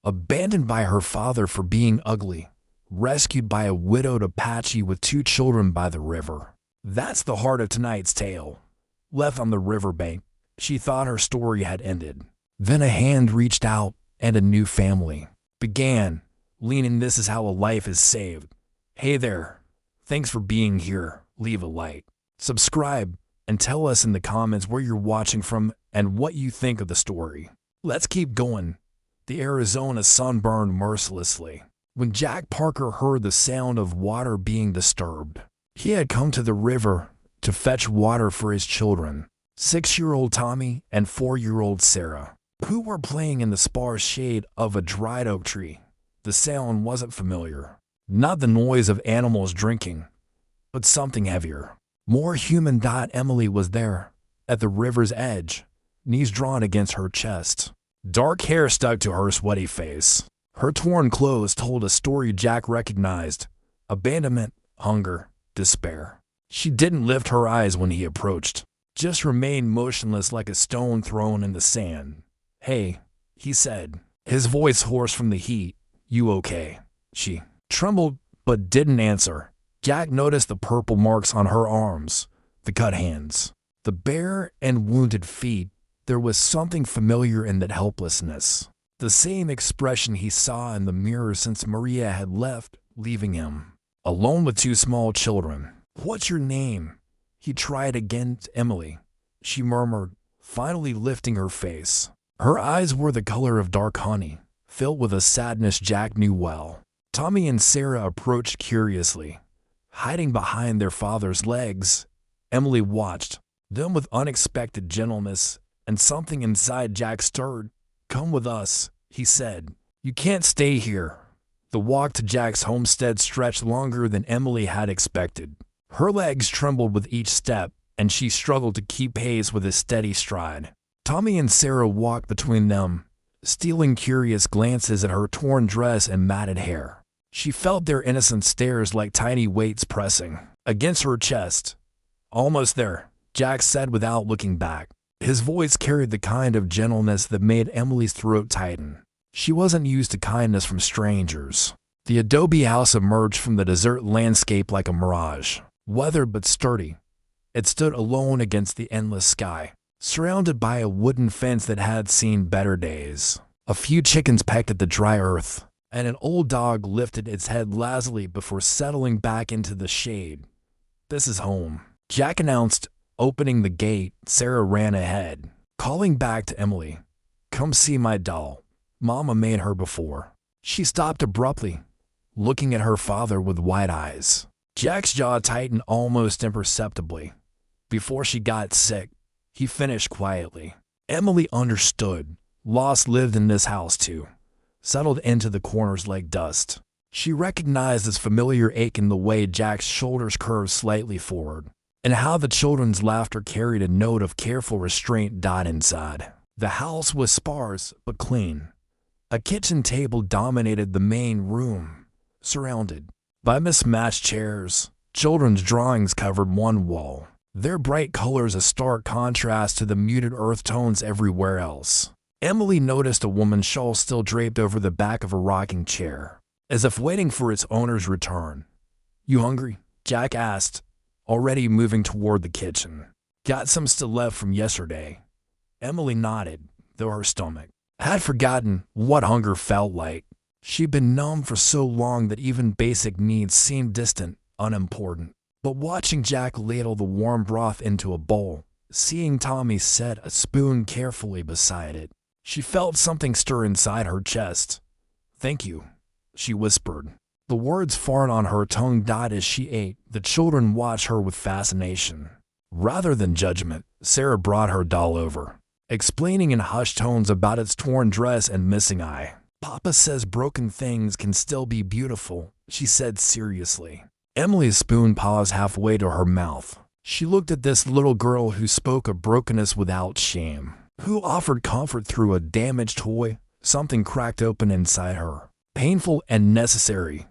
abandoned by her father for being ugly, rescued by a widowed Apache with 2 children by the river. That's the heart of tonight's tale. Left on the riverbank, she thought her story had ended. Then a hand reached out and a new family began, leaning. This is how a life is saved. Hey there, thanks for being here. Leave a like, subscribe, and tell us in the comments where you're watching from and what you think of the story. Let's keep going. The Arizona sun burned mercilessly when Jack Parker heard the sound of water being disturbed. He had come to the river to fetch water for his children, 6-year-old Tommy and 4-year-old Sarah, who were playing in the sparse shade of a dried oak tree. The sound wasn't familiar. Not the noise of animals drinking, but something heavier, more human. Emily was there, at the river's edge, knees drawn against her chest. Dark hair stuck to her sweaty face. Her torn clothes told a story Jack recognized: abandonment, hunger, despair. She didn't lift her eyes when he approached, just remained motionless like a stone thrown in the sand. "Hey," he said, his voice hoarse from the heat. "You okay?" She trembled but didn't answer. Jack noticed the purple marks on her arms, the cut hands, the bare and wounded feet. There was something familiar in that helplessness. The same expression he saw in the mirror since Maria had left, leaving him alone with 2 small children. "What's your name?" He tried again. "Emily," she murmured, finally lifting her face. Her eyes were the color of dark honey, filled with a sadness Jack knew well. Tommy and Sarah approached curiously, hiding behind their father's legs. Emily watched them with unexpected gentleness, and something inside Jack stirred. "Come with us," he said. "You can't stay here." The walk to Jack's homestead stretched longer than Emily had expected. Her legs trembled with each step, and she struggled to keep pace with a steady stride. Tommy and Sarah walked between them, stealing curious glances at her torn dress and matted hair. She felt their innocent stares like tiny weights pressing against her chest. "Almost there," Jack said without looking back. His voice carried the kind of gentleness that made Emily's throat tighten. She wasn't used to kindness from strangers. The adobe house emerged from the desert landscape like a mirage, weathered but sturdy. It stood alone against the endless sky, surrounded by a wooden fence that had seen better days. A few chickens pecked at the dry earth, and an old dog lifted its head lazily before settling back into the shade. "This is home," Jack announced, opening the gate. Sarah ran ahead, calling back to Emily, "Come see my doll. Mama made her before." She stopped abruptly, looking at her father with wide eyes. Jack's jaw tightened almost imperceptibly. "Before she got sick," he finished quietly. Emily understood. Loss lived in this house too, settled into the corners like dust. She recognized this familiar ache in the way Jack's shoulders curved slightly forward, and how the children's laughter carried a note of careful restraint. Inside, the house was sparse but clean. A kitchen table dominated the main room, surrounded by mismatched chairs. Children's drawings covered one wall, their bright colors a stark contrast to the muted earth tones everywhere else. Emily noticed a woman's shawl still draped over the back of a rocking chair, as if waiting for its owner's return. "You hungry?" Jack asked, already moving toward the kitchen. "Got some still left from yesterday." Emily nodded, though her stomach had forgotten what hunger felt like. She'd been numb for so long that even basic needs seemed distant, unimportant. But watching Jack ladle the warm broth into a bowl, seeing Tommy set a spoon carefully beside it, she felt something stir inside her chest. "Thank you," she whispered, the words foreign on her tongue. As she ate, the children watched her with fascination, rather than judgment. Sarah brought her doll over, explaining in hushed tones about its torn dress and missing eye. "Papa says broken things can still be beautiful," she said seriously. Emily's spoon paused halfway to her mouth. She looked at this little girl who spoke of brokenness without shame, who offered comfort through a damaged toy. Something cracked open inside her, painful and necessary.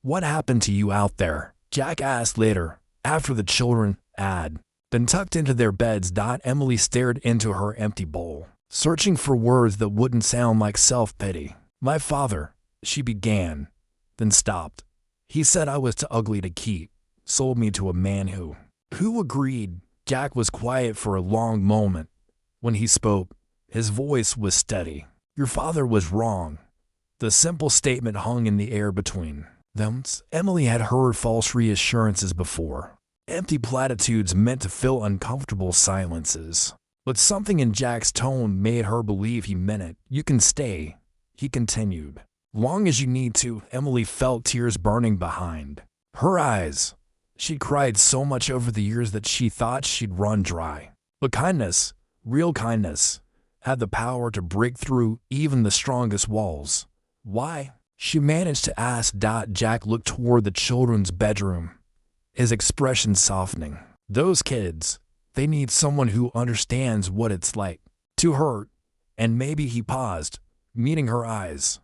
"What happened to you out there?" Jack asked later, after the children had been tucked into their beds. Emily stared into her empty bowl, searching for words that wouldn't sound like self-pity. My father, she began, then stopped. He said I was too ugly to keep, sold me to a man who agreed. Jack was quiet for a long moment. When he spoke, his voice was steady. Your father was wrong. The simple statement hung in the air between them. Emily had heard false reassurances before, empty platitudes meant to fill uncomfortable silences. But something in Jack's tone made her believe he meant it. You can stay, he continued. Long as you need to. Emily felt tears burning behind her eyes. She'd cried so much over the years that she thought she'd run dry. But kindness, real kindness, had the power to break through even the strongest walls. Why? She managed to ask. Jack looked toward the children's bedroom, his expression softening. Those kids, they need someone who understands what it's like to hurt. And maybe he paused, meeting her eyes.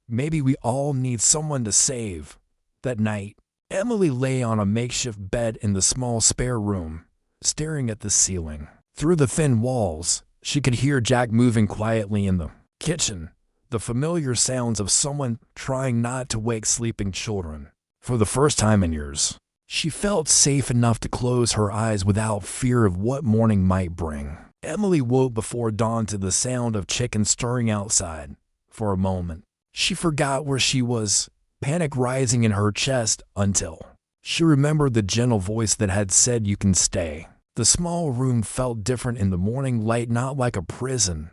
Maybe we all need someone to save. That night, Emily lay on a makeshift bed in the small spare room, staring at the ceiling. Through the thin walls, she could hear Jack moving quietly in the kitchen, the familiar sounds of someone trying not to wake sleeping children. For the first time in years, she felt safe enough to close her eyes without fear of what morning might bring. Emily woke before dawn to the sound of chickens stirring outside. For a moment, she forgot where she was, panic rising in her chest until she remembered the gentle voice that had said you can stay. The small room felt different in the morning light, not like a prison,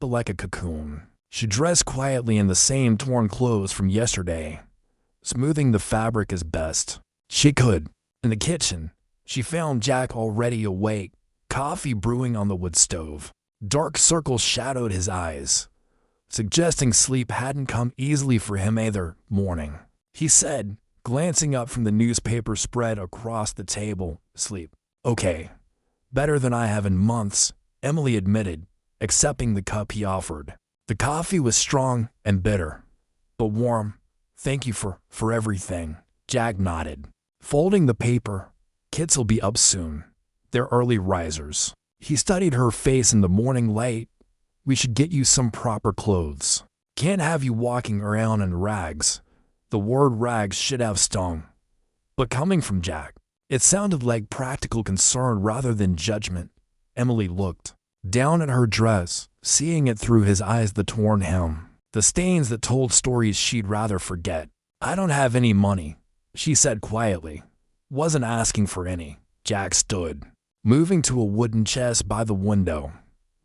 but like a cocoon. She dressed quietly in the same torn clothes from yesterday, smoothing the fabric as best she could. In the kitchen, she found Jack already awake, coffee brewing on the wood stove. Dark circles shadowed his eyes, suggesting sleep hadn't come easily for him either morning. He said, glancing up from the newspaper spread across the table, sleep. Okay, better than I have in months, Emily admitted, accepting the cup he offered. The coffee was strong and bitter, but warm. Thank you for everything. Jack nodded. Folding the paper, kids will be up soon. They're early risers. He studied her face in the morning light. We should get you some proper clothes. Can't have you walking around in rags. The word rags should have stung. But coming from Jack, it sounded like practical concern rather than judgment. Emily looked down at her dress, seeing it through his eyes, the torn hem, the stains that told stories she'd rather forget. I don't have any money, she said quietly. Wasn't asking for any. Jack stood, moving to a wooden chest by the window.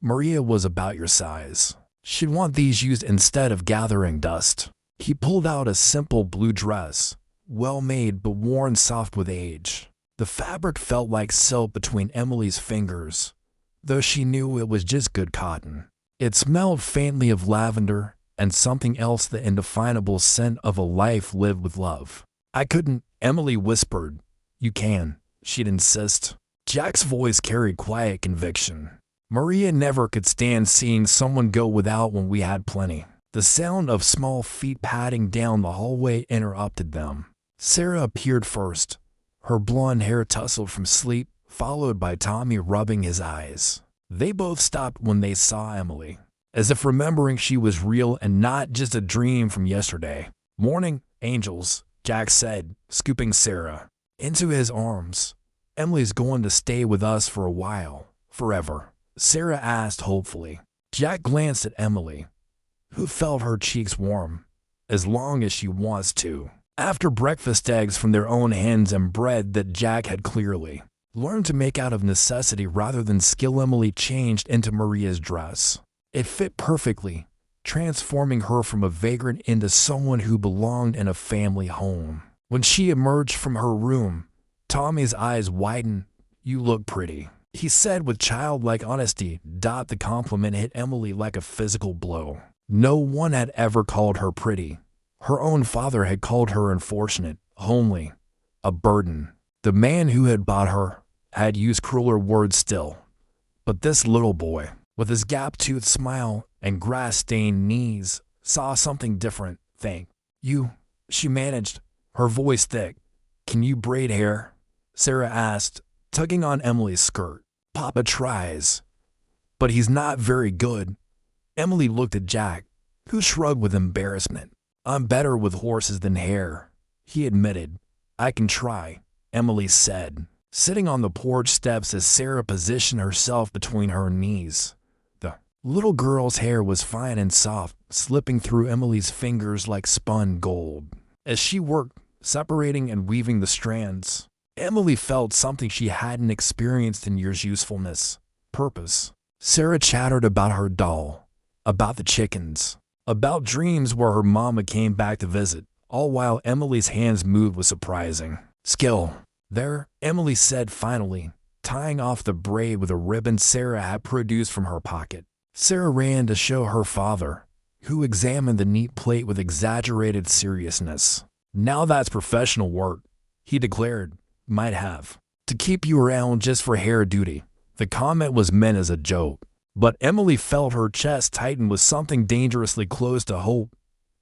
Maria was about your size. She'd want these used instead of gathering dust. He pulled out a simple blue dress, well made but worn soft with age. The fabric felt like silk between Emily's fingers, though she knew it was just good cotton. It smelled faintly of lavender and something else, the indefinable scent of a life lived with love. I couldn't, Emily whispered. You can, she'd insist. Jack's voice carried quiet conviction. Maria never could stand seeing someone go without when we had plenty. The sound of small feet padding down the hallway interrupted them. Sarah appeared first, her blonde hair tousled from sleep, followed by Tommy rubbing his eyes. They both stopped when they saw Emily, as if remembering she was real and not just a dream from yesterday. Morning, angels, Jack said, scooping Sarah into his arms. Emily's going to stay with us for a while, forever, Sarah asked hopefully. Jack glanced at Emily, who felt her cheeks warm. As long as she wants to. After breakfast, eggs from their own hens and bread that Jack had clearly learned to make out of necessity rather than skill, Emily changed into Maria's dress. It fit perfectly, transforming her from a vagrant into someone who belonged in a family home. When she emerged from her room, Tommy's eyes widened. You look pretty, he said with childlike honesty. The compliment hit Emily like a physical blow. No one had ever called her pretty. Her own father had called her unfortunate, homely, a burden. The man who had bought her had used crueler words still. But this little boy, with his gap-toothed smile and grass-stained knees, saw something different. Thank you, she managed, her voice thick. Can you braid hair? Sarah asked, tugging on Emily's skirt. Papa tries, but he's not very good. Emily looked at Jack, who shrugged with embarrassment. I'm better with horses than hair, he admitted. I can try, Emily said, sitting on the porch steps as Sarah positioned herself between her knees. The little girl's hair was fine and soft, slipping through Emily's fingers like spun gold. As she worked, separating and weaving the strands, Emily felt something she hadn't experienced in years: usefulness, purpose. Sarah chattered about her doll, about the chickens, about dreams where her mama came back to visit, all while Emily's hands moved with surprising skill. There, Emily said finally, tying off the braid with a ribbon Sarah had produced from her pocket. Sarah ran to show her father, who examined the neat plate with exaggerated seriousness. Now that's professional work, he declared. Might have to keep you around just for hair duty. The comment was meant as a joke, but Emily felt her chest tighten with something dangerously close to hope.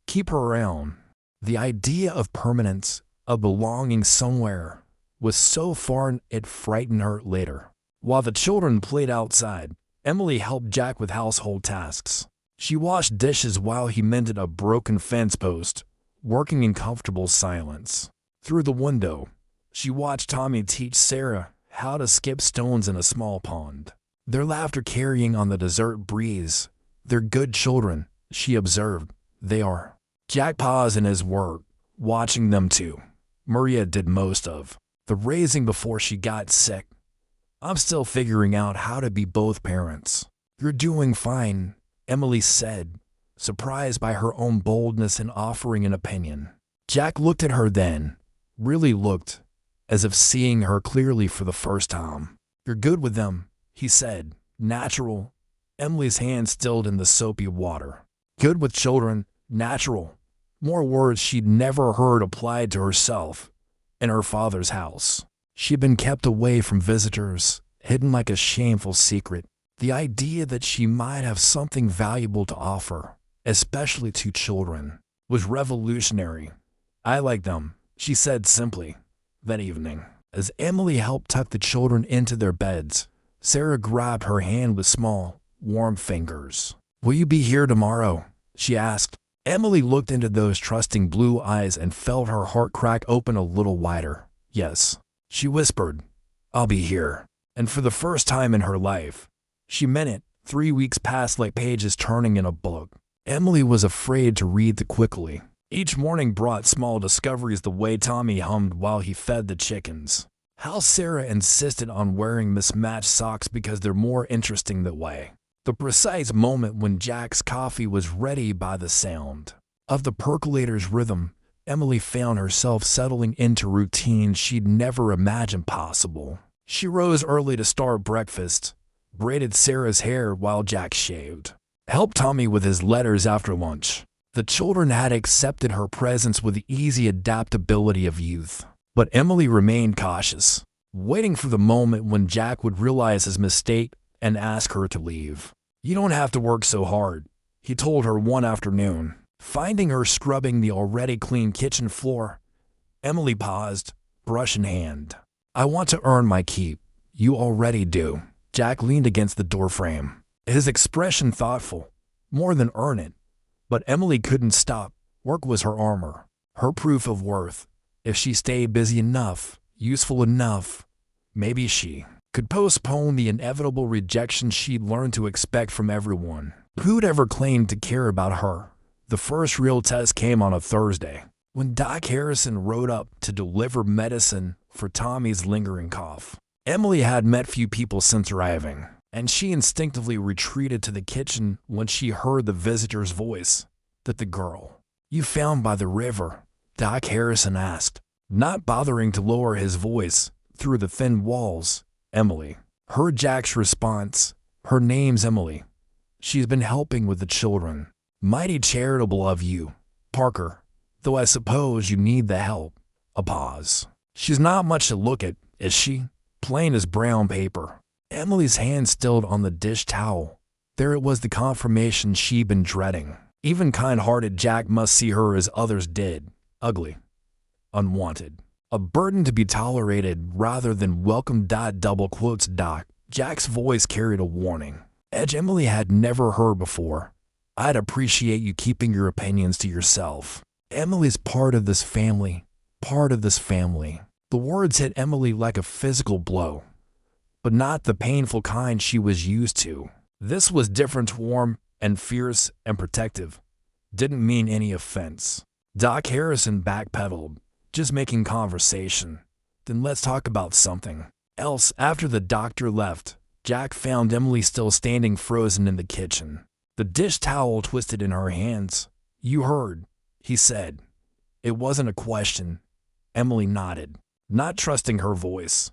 Keep her around. The idea of permanence, of belonging somewhere, was so foreign it frightened her later. While the children played outside, Emily helped Jack with household tasks. She washed dishes while he mended a broken fence post, working in comfortable silence. Through the window, she watched Tommy teach Sarah how to skip stones in a small pond, their laughter carrying on the desert breeze. They're good children, she observed. They are. Jack paused in his work, watching them too. Maria did most of the raising before she got sick. I'm still figuring out how to be both parents. You're doing fine, Emily said, surprised by her own boldness in offering an opinion. Jack looked at her then, really looked, as if seeing her clearly for the first time. You're good with them, he said, natural. Emily's hand stilled in the soapy water. Good with children, natural. More words she'd never heard applied to herself. In her father's house, she'd been kept away from visitors, hidden like a shameful secret. The idea that she might have something valuable to offer, especially to children, was revolutionary. I like them, she said simply. That evening, as Emily helped tuck the children into their beds, Sarah grabbed her hand with small, warm fingers. Will you be here tomorrow? She asked. Emily looked into those trusting blue eyes and felt her heart crack open a little wider. Yes, she whispered. I'll be here. And for the first time in her life, she meant it. 3 weeks passed like pages turning in a book. Emily was afraid to read too quickly. Each morning brought small discoveries: the way Tommy hummed while he fed the chickens, how Sarah insisted on wearing mismatched socks because they're more interesting that way, the precise moment when Jack's coffee was ready. By the sound of the percolator's rhythm, Emily found herself settling into routines she'd never imagined possible. She rose early to start breakfast, braided Sarah's hair while Jack shaved, helped Tommy with his letters after lunch. The children had accepted her presence with the easy adaptability of youth. But Emily remained cautious, waiting for the moment when Jack would realize his mistake and ask her to leave. You don't have to work so hard, he told her one afternoon, finding her scrubbing the already clean kitchen floor. Emily paused, brush in hand. I want to earn my keep. You already do. Jack leaned against the doorframe, his expression thoughtful. More than earn it. But Emily couldn't stop. Work was her armor, her proof of worth. If she stayed busy enough, useful enough, maybe she could postpone the inevitable rejection she'd learned to expect from everyone who'd ever claimed to care about her. The first real test came on a Thursday, when Doc Harrison rode up to deliver medicine for Tommy's lingering cough. Emily had met few people since arriving, and she instinctively retreated to the kitchen when she heard the visitor's voice. That the girl you found by the river? Doc Harrison asked, not bothering to lower his voice through the thin walls. Emily heard Jack's response. Her name's Emily. She's been helping with the children. Mighty charitable of you, Parker, though I suppose you need the help. A pause. She's not much to look at, is she? Plain as brown paper. Emily's hand stilled on the dish towel. There it was, the confirmation she'd been dreading. Even kind-hearted Jack must see her as others did. Ugly. Unwanted. A burden to be tolerated rather than welcomed. Double quotes Doc. Jack's voice carried a warning, edge Emily had never heard before. I'd appreciate you keeping your opinions to yourself. Emily's part of this family. Part of this family. The words hit Emily like a physical blow, but not the painful kind she was used to. This was different, warm and fierce and protective. Didn't mean any offense. Doc Harrison backpedaled, just making conversation. Then let's talk about something else. After the doctor left, Jack found Emily still standing frozen in the kitchen, the dish towel twisted in her hands. You heard, he said. It wasn't a question. Emily nodded, not trusting her voice.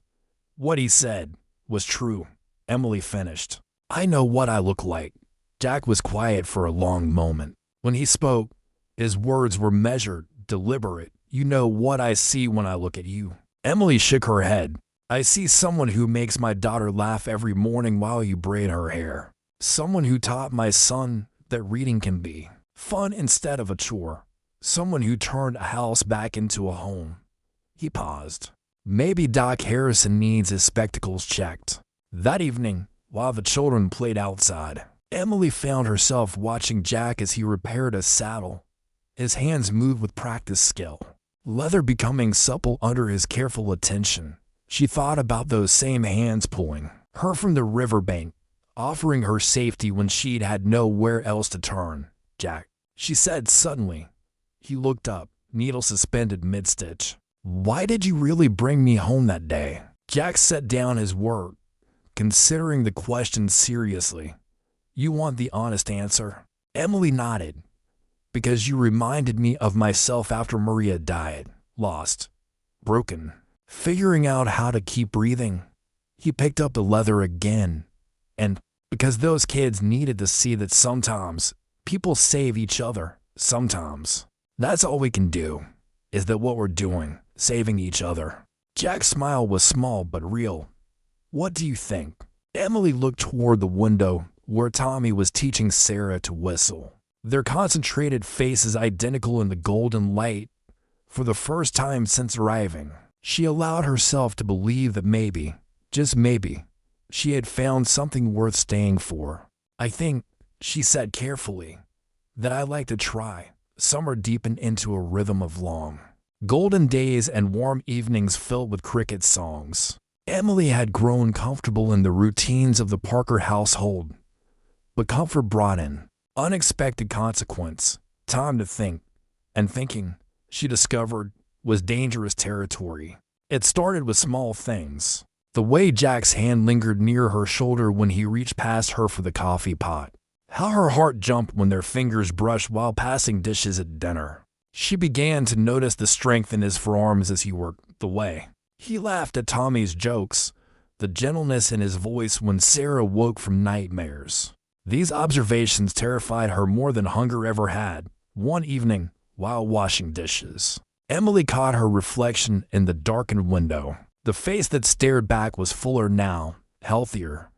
What he said was true. Emily finished. I know what I look like. Jack was quiet for a long moment. When he spoke, his words were measured, deliberate. You know what I see when I look at you. Emily shook her head. I see someone who makes my daughter laugh every morning while you braid her hair. Someone who taught my son that reading can be fun instead of a chore. Someone who turned a house back into a home. He paused. Maybe Doc Harrison needs his spectacles checked. That evening, while the children played outside, Emily found herself watching Jack as he repaired a saddle. His hands moved with practiced skill, leather becoming supple under his careful attention. She thought about those same hands pulling her from the riverbank, offering her safety when she'd had nowhere else to turn. Jack, she said suddenly. He looked up, needle suspended mid-stitch. Why did you really bring me home that day? Jack set down his work, considering the question seriously. You want the honest answer? Emily nodded. Because you reminded me of myself after Maria died, lost, broken, figuring out how to keep breathing. He picked up the leather again. And because those kids needed to see that sometimes people save each other, sometimes. That's all we can do, is that what we're doing, saving each other. Jack's smile was small but real. What do you think? Emily looked toward the window where Tommy was teaching Sarah to whistle. Their concentrated faces identical in the golden light. For the first time since arriving, she allowed herself to believe that maybe, just maybe, she had found something worth staying for. I think, she said carefully, that I like to try. Summer deepened into a rhythm of long, golden days and warm evenings filled with cricket songs. Emily had grown comfortable in the routines of the Parker household, but comfort brought in unexpected consequence, time to think, and thinking, she discovered, was dangerous territory. It started with small things. The way Jack's hand lingered near her shoulder when he reached past her for the coffee pot. How her heart jumped when their fingers brushed while passing dishes at dinner. She began to notice the strength in his forearms as he worked the way he laughed at Tommy's jokes, the gentleness in his voice when Sarah woke from nightmares. These observations terrified her more than hunger ever had. One evening, while washing dishes, Emily caught her reflection in the darkened window. The face that stared back was fuller now, healthier,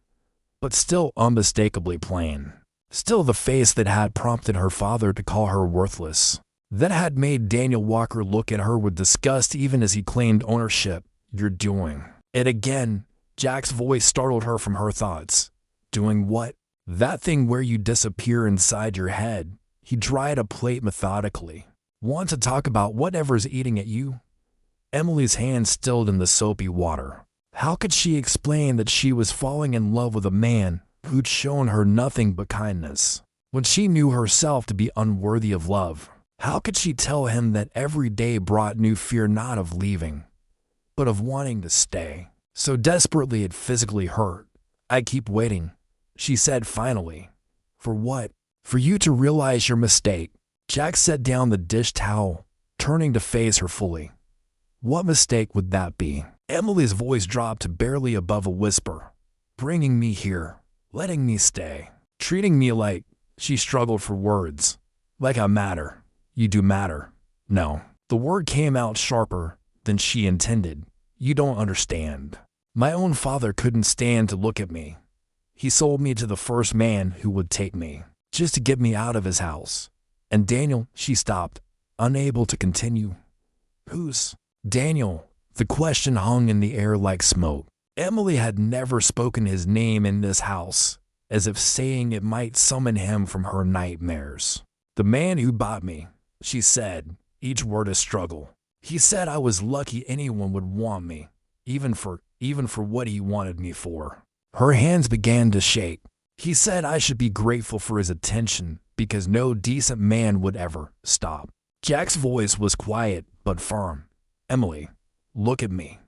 but still unmistakably plain. Still the face that had prompted her father to call her worthless. That had made Daniel Walker look at her with disgust even as he claimed ownership. You're doing it again. Jack's voice startled her from her thoughts. Doing what? That thing where you disappear inside your head. He dried a plate methodically. Want to talk about whatever's eating at you? Emily's hand stilled in the soapy water. How could she explain that she was falling in love with a man who'd shown her nothing but kindness, when she knew herself to be unworthy of love? How could she tell him that every day brought new fear not of leaving, but of wanting to stay? So desperately it physically hurt. I keep waiting, she said finally. For what? For you to realize your mistake. Jack set down the dish towel, turning to face her fully. What mistake would that be? Emily's voice dropped to barely above a whisper. Bringing me here, letting me stay, treating me like, she struggled for words, like I matter. You do matter. No. The word came out sharper than she intended. You don't understand. My own father couldn't stand to look at me. He sold me to the first man who would take me, just to get me out of his house. And Daniel, she stopped, unable to continue. Who's Daniel? The question hung in the air like smoke. Emily had never spoken his name in this house, as if saying it might summon him from her nightmares. "The man who bought me," she said, each word a struggle. "He said I was lucky anyone would want me, even for what he wanted me for." Her hands began to shake. "He said I should be grateful for his attention because no decent man would ever stop." Jack's voice was quiet but firm. "Emily, look at me."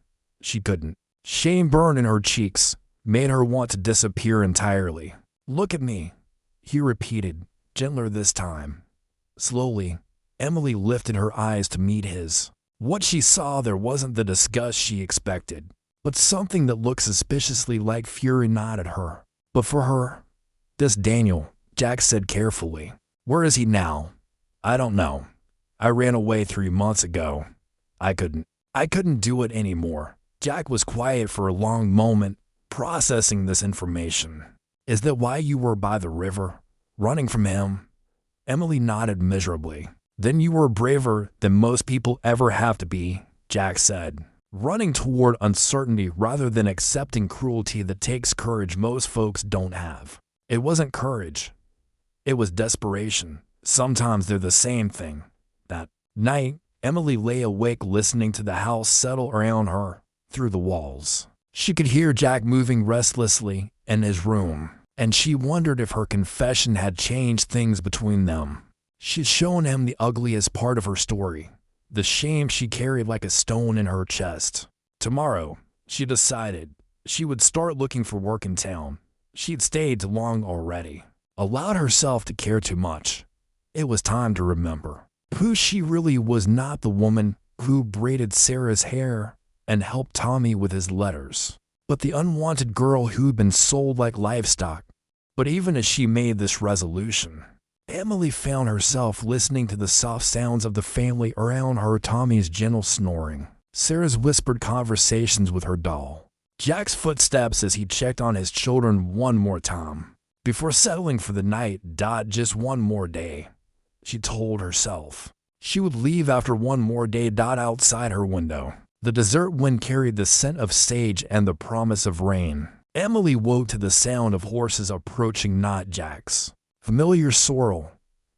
She couldn't. Shame burned in her cheeks, made her want to disappear entirely. "Look at me," he repeated, gentler this time. Slowly, Emily lifted her eyes to meet his. What she saw there wasn't the disgust she expected, but something that looked suspiciously like fury gnawed at her. "But for her, this Daniel," Jack said carefully. "Where is he now?" "I don't know. I ran away 3 months ago. I couldn't do it anymore." Jack was quiet for a long moment, processing this information. "Is that why you were by the river, running from him?" Emily nodded miserably. "Then you were braver than most people ever have to be," Jack said. "Running toward uncertainty rather than accepting cruelty that takes courage most folks don't have." It wasn't courage. It was desperation. Sometimes they're the same thing. That night, Emily lay awake listening to the house settle around her through the walls. She could hear Jack moving restlessly in his room, and she wondered if her confession had changed things between them. She'd shown him the ugliest part of her story, the shame she carried like a stone in her chest. Tomorrow, she decided, she would start looking for work in town. She'd stayed too long already, allowed herself to care too much. It was time to remember who she really was, not the woman who braided Sarah's hair and helped Tommy with his letters, but the unwanted girl who'd been sold like livestock. But even as she made this resolution, Emily found herself listening to the soft sounds of the family around her, Tommy's gentle snoring, Sarah's whispered conversations with her doll, Jack's footsteps as he checked on his children one more time. Before settling for the night, just one more day, she told herself. She would leave after one more day. Outside her window, the desert wind carried the scent of sage and the promise of rain. Emily woke to the sound of horses approaching, not Jack's familiar sorrel,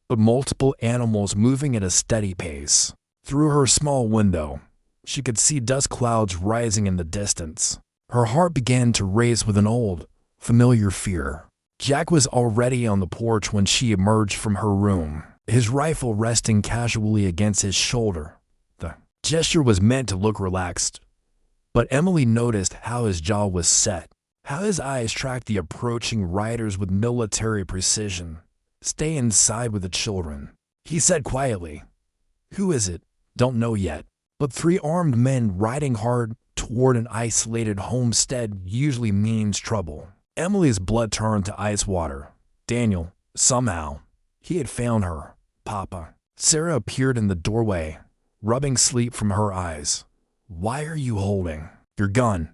but multiple animals moving at a steady pace. Through her small window, she could see dust clouds rising in the distance. Her heart began to race with an old, familiar fear. Jack was already on the porch when she emerged from her room, his rifle resting casually against his shoulder. The gesture was meant to look relaxed, but Emily noticed how his jaw was set, how his eyes tracked the approaching riders with military precision. "Stay inside with the children," he said quietly. "Who is it?" "Don't know yet, but 3 armed men riding hard toward an isolated homestead usually means trouble." Emily's blood turned to ice water. Daniel, somehow, he had found her. "Papa." Sarah appeared in the doorway, rubbing sleep from her eyes. "Why are you holding your gun?"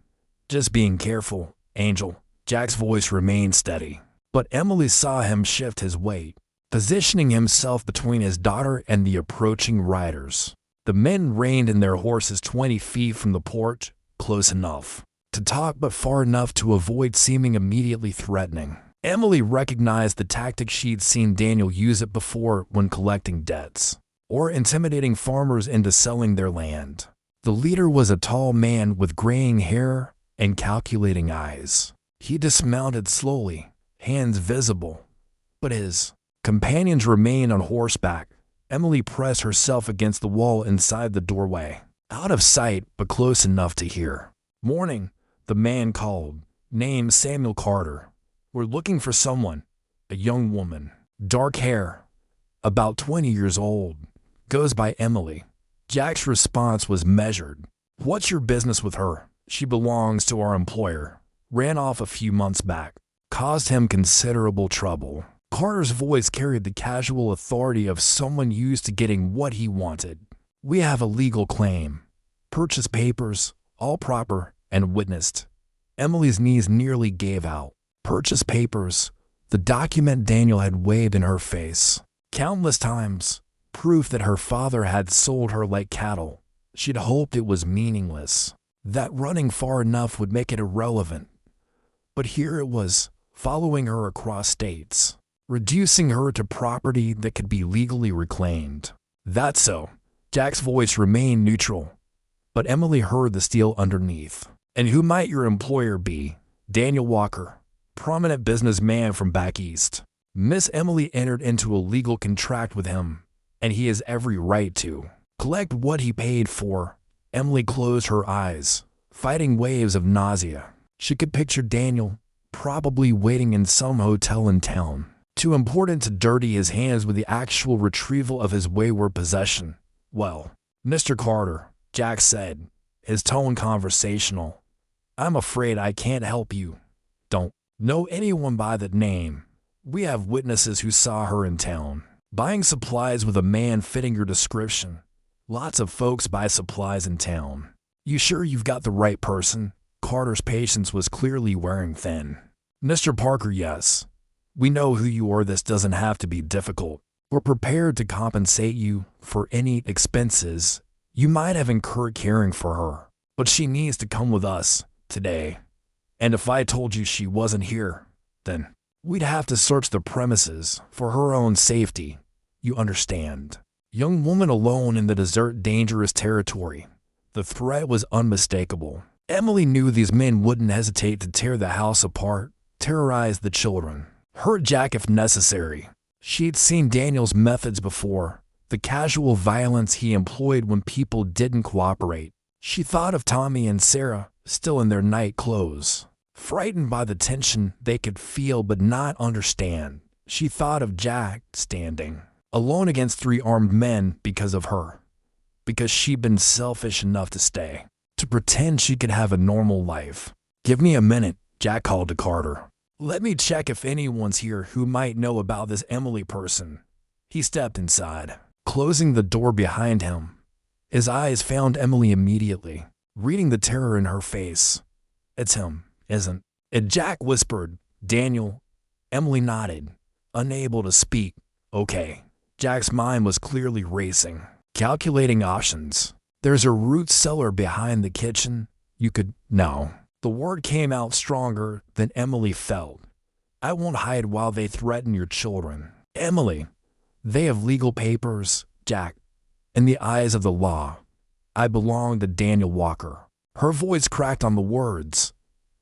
"Just being careful, Angel." Jack's voice remained steady, but Emily saw him shift his weight, positioning himself between his daughter and the approaching riders. The men reined in their horses 20 feet from the porch, close enough to talk but far enough to avoid seeming immediately threatening. Emily recognized the tactic she'd seen Daniel use it before when collecting debts or intimidating farmers into selling their land. The leader was a tall man with graying hair and calculating eyes. He dismounted slowly, hands visible, but his companions remained on horseback. Emily pressed herself against the wall inside the doorway, out of sight but close enough to hear. "Morning," the man called, name Samuel Carter. "We're looking for someone." A young woman, dark hair, about 20 years old, goes by Emily. Jack's response was measured. "What's your business with her?" "She belongs to our employer. Ran off a few months back. Caused him considerable trouble." Carter's voice carried the casual authority of someone used to getting what he wanted. "We have a legal claim. Purchase papers, all proper and witnessed." Emily's knees nearly gave out. Purchase papers, the document Daniel had waved in her face countless times, proof that her father had sold her like cattle. She'd hoped it was meaningless, that running far enough would make it irrelevant. But here it was, following her across states, reducing her to property that could be legally reclaimed. That's so. Jack's voice remained neutral, but Emily heard the steel underneath. And who might your employer be? Daniel Walker, prominent businessman from back east. Miss Emily entered into a legal contract with him, and he has every right to collect what he paid for. Emily closed her eyes, fighting waves of nausea. She could picture Daniel, probably waiting in some hotel in town, too important to dirty his hands with the actual retrieval of his wayward possession. Well, Mr. Carter, Jack said, his tone conversational, I'm afraid I can't help you. Don't know anyone by that name. We have witnesses who saw her in town, buying supplies with a man fitting your description. Lots of folks buy supplies in town. You sure you've got the right person? Carter's patience was clearly wearing thin. Mr. Parker, yes. We know who you are. This doesn't have to be difficult. We're prepared to compensate you for any expenses you might have incurred caring for her. But she needs to come with us today. And if I told you she wasn't here, then we'd have to search the premises for her own safety. You understand? Young woman alone in the desert, dangerous territory. The threat was unmistakable. Emily knew these men wouldn't hesitate to tear the house apart, terrorize the children, hurt Jack if necessary. She'd seen Daniel's methods before, the casual violence he employed when people didn't cooperate. She thought of Tommy and Sarah, still in their night clothes, frightened by the tension they could feel but not understand. She thought of Jack standing alone against 3 armed men because of her, because she'd been selfish enough to stay, to pretend she could have a normal life. Give me a minute, Jack called to Carter. Let me check if anyone's here who might know about this Emily person. He stepped inside, closing the door behind him. His eyes found Emily immediately, reading the terror in her face. It's him, isn't it? Jack whispered. Daniel. Emily nodded, unable to speak. Okay. Jack's mind was clearly racing, calculating options. There's a root cellar behind the kitchen. You could... No. The word came out stronger than Emily felt. I won't hide while they threaten your children. Emily, they have legal papers, Jack. In the eyes of the law, I belong to Daniel Walker. Her voice cracked on the words,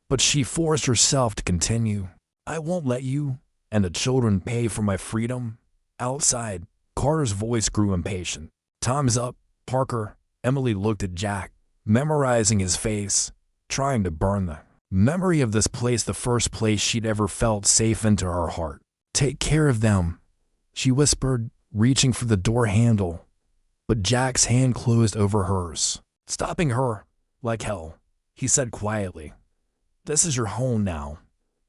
but she forced herself to continue. I won't let you and the children pay for my freedom. Outside, Carter's voice grew impatient. Time's up, Parker. Emily looked at Jack, memorizing his face, trying to burn the memory of this place, the first place she'd ever felt safe, into her heart. Take care of them, she whispered, reaching for the door handle. But Jack's hand closed over hers, stopping her. Like hell, he said quietly. This is your home now,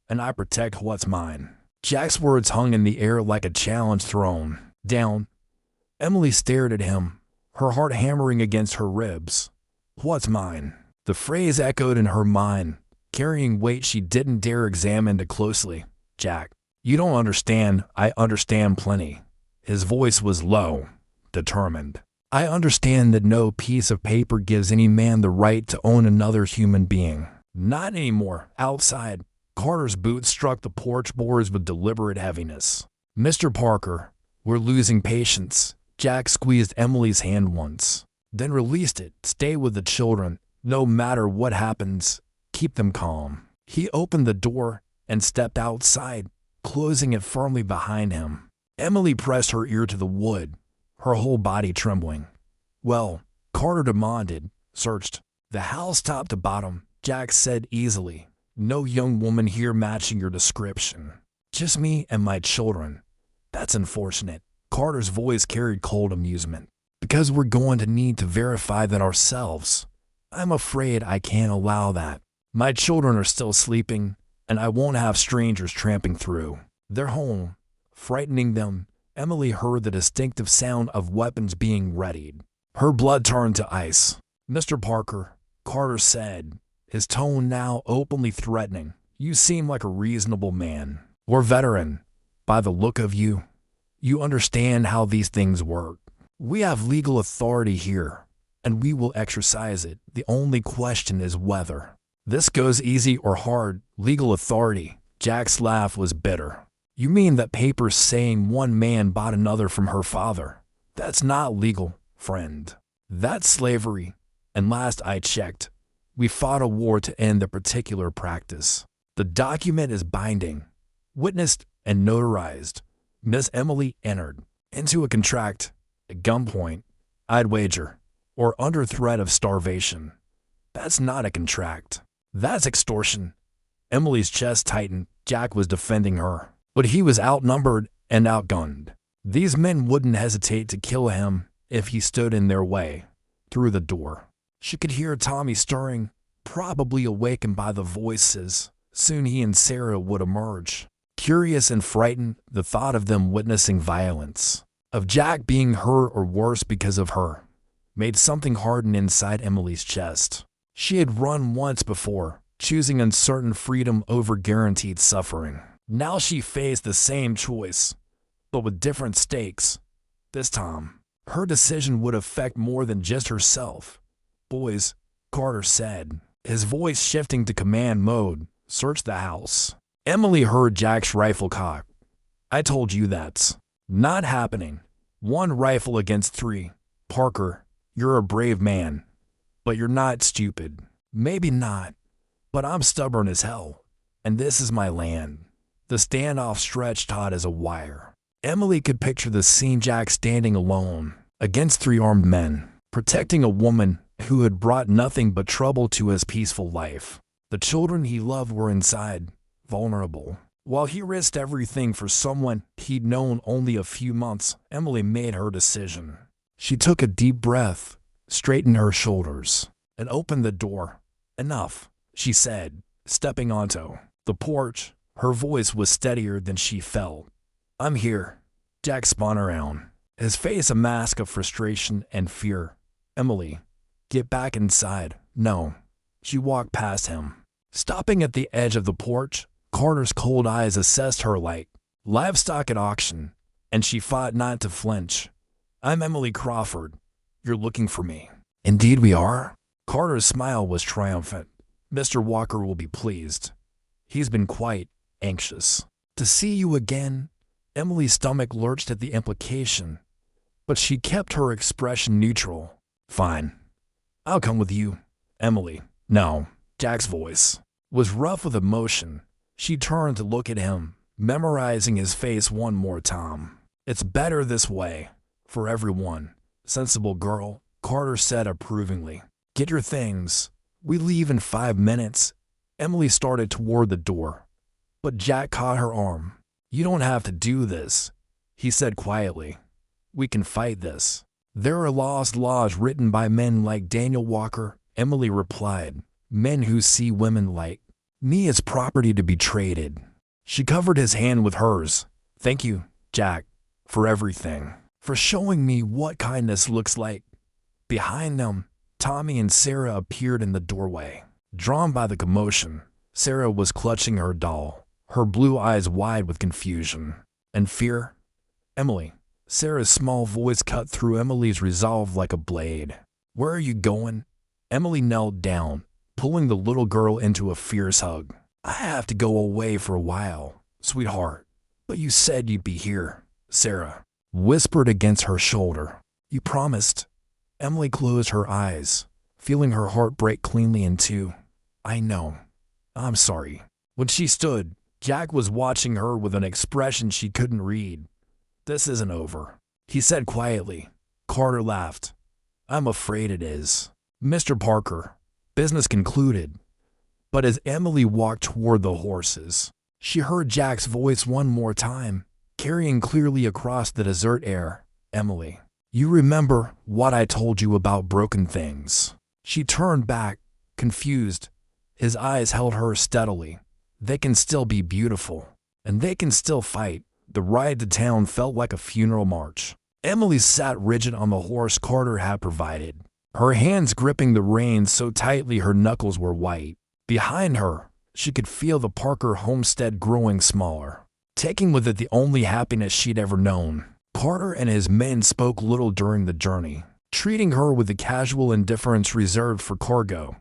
and I protect what's mine. Jack's words hung in the air like a challenge thrown down. Emily stared at him, her heart hammering against her ribs. What's mine? The phrase echoed in her mind, carrying weight she didn't dare examine too closely. Jack, you don't understand. I understand plenty. His voice was low, determined. I understand that no piece of paper gives any man the right to own another human being. Not anymore. Outside, Carter's boots struck the porch boards with deliberate heaviness. Mr. Parker, we're losing patience. Jack squeezed Emily's hand once, then released it. Stay with the children. No matter what happens, keep them calm. He opened the door and stepped outside, closing it firmly behind him. Emily pressed her ear to the wood, her whole body trembling. Well, Carter demanded, searched the house top to bottom, Jack said easily. No young woman here matching your description. Just me and my children. That's unfortunate. Carter's voice carried cold amusement. Because we're going to need to verify that ourselves. I'm afraid I can't allow that. My children are still sleeping, and I won't have strangers tramping through their home, frightening them. Emily heard the distinctive sound of weapons being readied. Her blood turned to ice. Mr. Parker, Carter said, his tone now openly threatening. You seem like a reasonable man, or veteran. By the look of you, you understand how these things work. We have legal authority here, and we will exercise it. The only question is whether this goes easy or hard. Legal authority, Jack's laugh was bitter. You mean that paper saying one man bought another from her father? That's not legal, friend. That's slavery. And last I checked, we fought a war to end the particular practice. The document is binding, witnessed and notarized. Miss Emily entered into a contract at gunpoint, I'd wager, or under threat of starvation. That's not a contract. That's extortion. Emily's chest tightened. Jack was defending her, but he was outnumbered and outgunned. These men wouldn't hesitate to kill him if he stood in their way. Through the door, she could hear Tommy stirring, probably awakened by the voices. Soon he and Sarah would emerge. Curious and frightened, the thought of them witnessing violence, of Jack being hurt or worse because of her, made something harden inside Emily's chest. She had run once before, choosing uncertain freedom over guaranteed suffering. Now she faced the same choice, but with different stakes. This time, her decision would affect more than just herself. Boys, Carter said, his voice shifting to command mode, search the house. Emily heard Jack's rifle cock. I told you that's not happening. 1 rifle against 3. Parker, you're a brave man, but you're not stupid. Maybe not, but I'm stubborn as hell, and this is my land. The standoff stretched taut as a wire. Emily could picture the scene, Jack standing alone against 3 armed men, protecting a woman who had brought nothing but trouble to his peaceful life. The children he loved were inside, vulnerable. While he risked everything for someone he'd known only a few months, Emily made her decision. She took a deep breath, straightened her shoulders, and opened the door. Enough, she said, stepping onto the porch. Her voice was steadier than she felt. I'm here. Jack spun around, his face a mask of frustration and fear. Emily, get back inside. No. She walked past him. Stopping at the edge of the porch, Carter's cold eyes assessed her like livestock at auction, and she fought not to flinch. I'm Emily Crawford. You're looking for me. Indeed we are. Carter's smile was triumphant. Mr. Walker will be pleased. He's been quite anxious to see you again. Emily's stomach lurched at the implication, but she kept her expression neutral. Fine. I'll come with you. Emily. No. Jack's voice was rough with emotion. She turned to look at him, memorizing his face one more time. It's better this way, for everyone. Sensible girl, Carter said approvingly. Get your things. We leave in 5 minutes. Emily started toward the door, but Jack caught her arm. You don't have to do this, he said quietly. We can fight this. There are lost laws written by men like Daniel Walker, Emily replied. Men who see women like me as property to be traded. She covered his hand with hers. Thank you, Jack, for everything. For showing me what kindness looks like. Behind them, Tommy and Sarah appeared in the doorway. Drawn by the commotion, Sarah was clutching her doll, her blue eyes wide with confusion and fear. Emily. Sarah's small voice cut through Emily's resolve like a blade. Where are you going? Emily knelt down, pulling the little girl into a fierce hug. I have to go away for a while, sweetheart. But you said you'd be here, Sarah whispered against her shoulder. You promised. Emily closed her eyes, feeling her heart break cleanly in two. I know. I'm sorry. When she stood, Jack was watching her with an expression she couldn't read. This isn't over, he said quietly. Carter laughed. I'm afraid it is. Mr. Parker, business concluded. But as Emily walked toward the horses, she heard Jack's voice one more time, carrying clearly across the desert air. Emily, you remember what I told you about broken things? She turned back, confused. His eyes held her steadily. They can still be beautiful, and they can still fight. The ride to town felt like a funeral march. Emily sat rigid on the horse Carter had provided, her hands gripping the reins so tightly her knuckles were white. Behind her, she could feel the Parker homestead growing smaller, taking with it the only happiness she'd ever known. Carter and his men spoke little during the journey, treating her with the casual indifference reserved for cargo.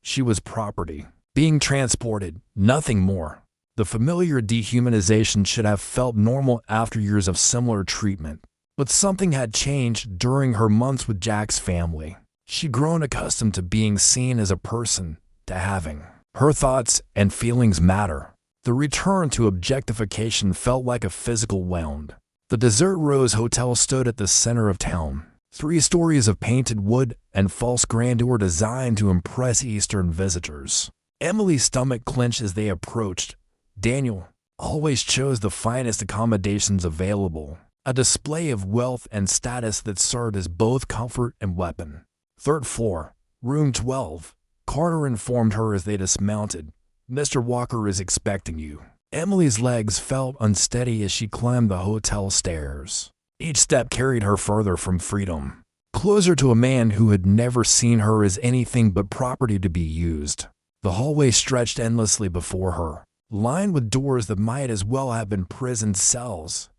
She was property, being transported, nothing more. The familiar dehumanization should have felt normal after years of similar treatment. But something had changed during her months with Jack's family. She'd grown accustomed to being seen as a person, to having her thoughts and feelings matter. The return to objectification felt like a physical wound. The Desert Rose Hotel stood at the center of town. 3 stories of painted wood and false grandeur designed to impress Eastern visitors. Emily's stomach clenched as they approached. Daniel always chose the finest accommodations available, a display of wealth and status that served as both comfort and weapon. 3rd floor, room 12. Carter informed her as they dismounted. "Mr. Walker is expecting you." Emily's legs felt unsteady as she climbed the hotel stairs. Each step carried her further from freedom, closer to a man who had never seen her as anything but property to be used. The hallway stretched endlessly before her, lined with doors that might as well have been prison cells.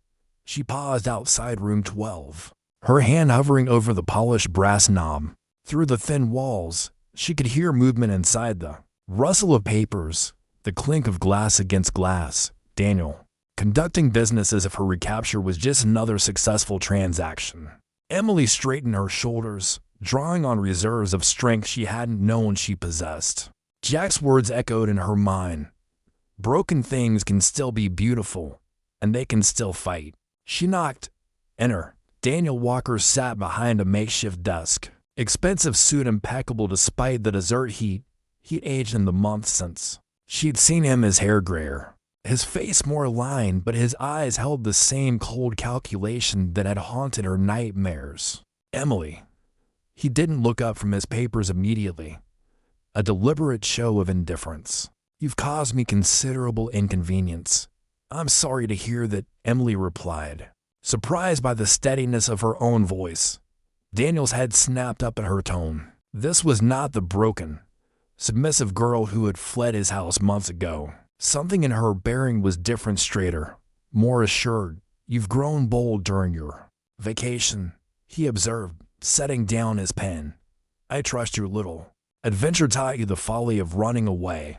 She paused outside room 12, her hand hovering over the polished brass knob. Through the thin walls, she could hear movement inside, the rustle of papers, the clink of glass against glass. Daniel, conducting business as if her recapture was just another successful transaction. Emily straightened her shoulders, drawing on reserves of strength she hadn't known she possessed. Jack's words echoed in her mind. Broken things can still be beautiful, and they can still fight. She knocked. Enter. Daniel Walker sat behind a makeshift desk. Expensive suit impeccable despite the desert heat. He'd aged in the months since she'd seen him, his hair grayer, his face more lined, but his eyes held the same cold calculation that had haunted her nightmares. "Emily." He didn't look up from his papers immediately. A deliberate show of indifference. "You've caused me considerable inconvenience." "I'm sorry to hear that," Emily replied, surprised by the steadiness of her own voice. Daniel's head snapped up at her tone. This was not the broken, submissive girl who had fled his house months ago. Something in her bearing was different, straighter, more assured. "You've grown bold during your vacation," he observed, setting down his pen. "I trust your little adventure taught you the folly of running away."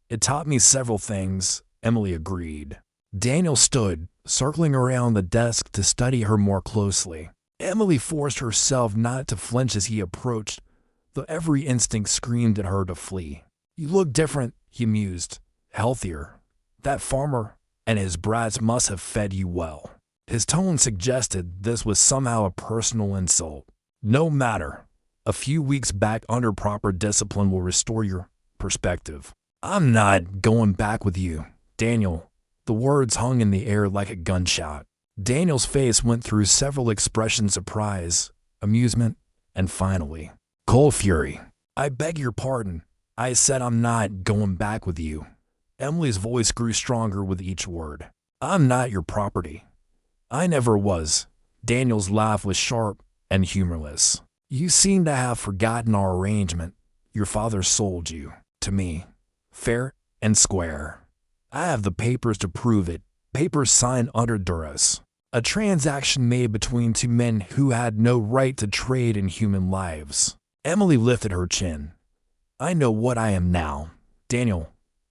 "It taught me several things," Emily agreed. Daniel stood, circling around the desk to study her more closely. Emily forced herself not to flinch as he approached, though every instinct screamed at her to flee. "You look different," he mused. "Healthier. That farmer and his brats must have fed you well." His tone suggested this was somehow a personal insult. "No matter. A few weeks back under proper discipline will restore your perspective." "I'm not going back with you, Daniel." The words hung in the air like a gunshot. Daniel's face went through several expressions: surprise, amusement, and finally, cold fury. "I beg your pardon. I said I'm not going back with you." Emily's voice grew stronger with each word. "I'm not your property. I never was." Daniel's laugh was sharp and humorless. "You seem to have forgotten our arrangement. Your father sold you to me, fair and square. I have the papers to prove it, papers signed under duress. A transaction made between 2 men who had no right to trade in human lives." Emily lifted her chin. "I know what I am now, Daniel.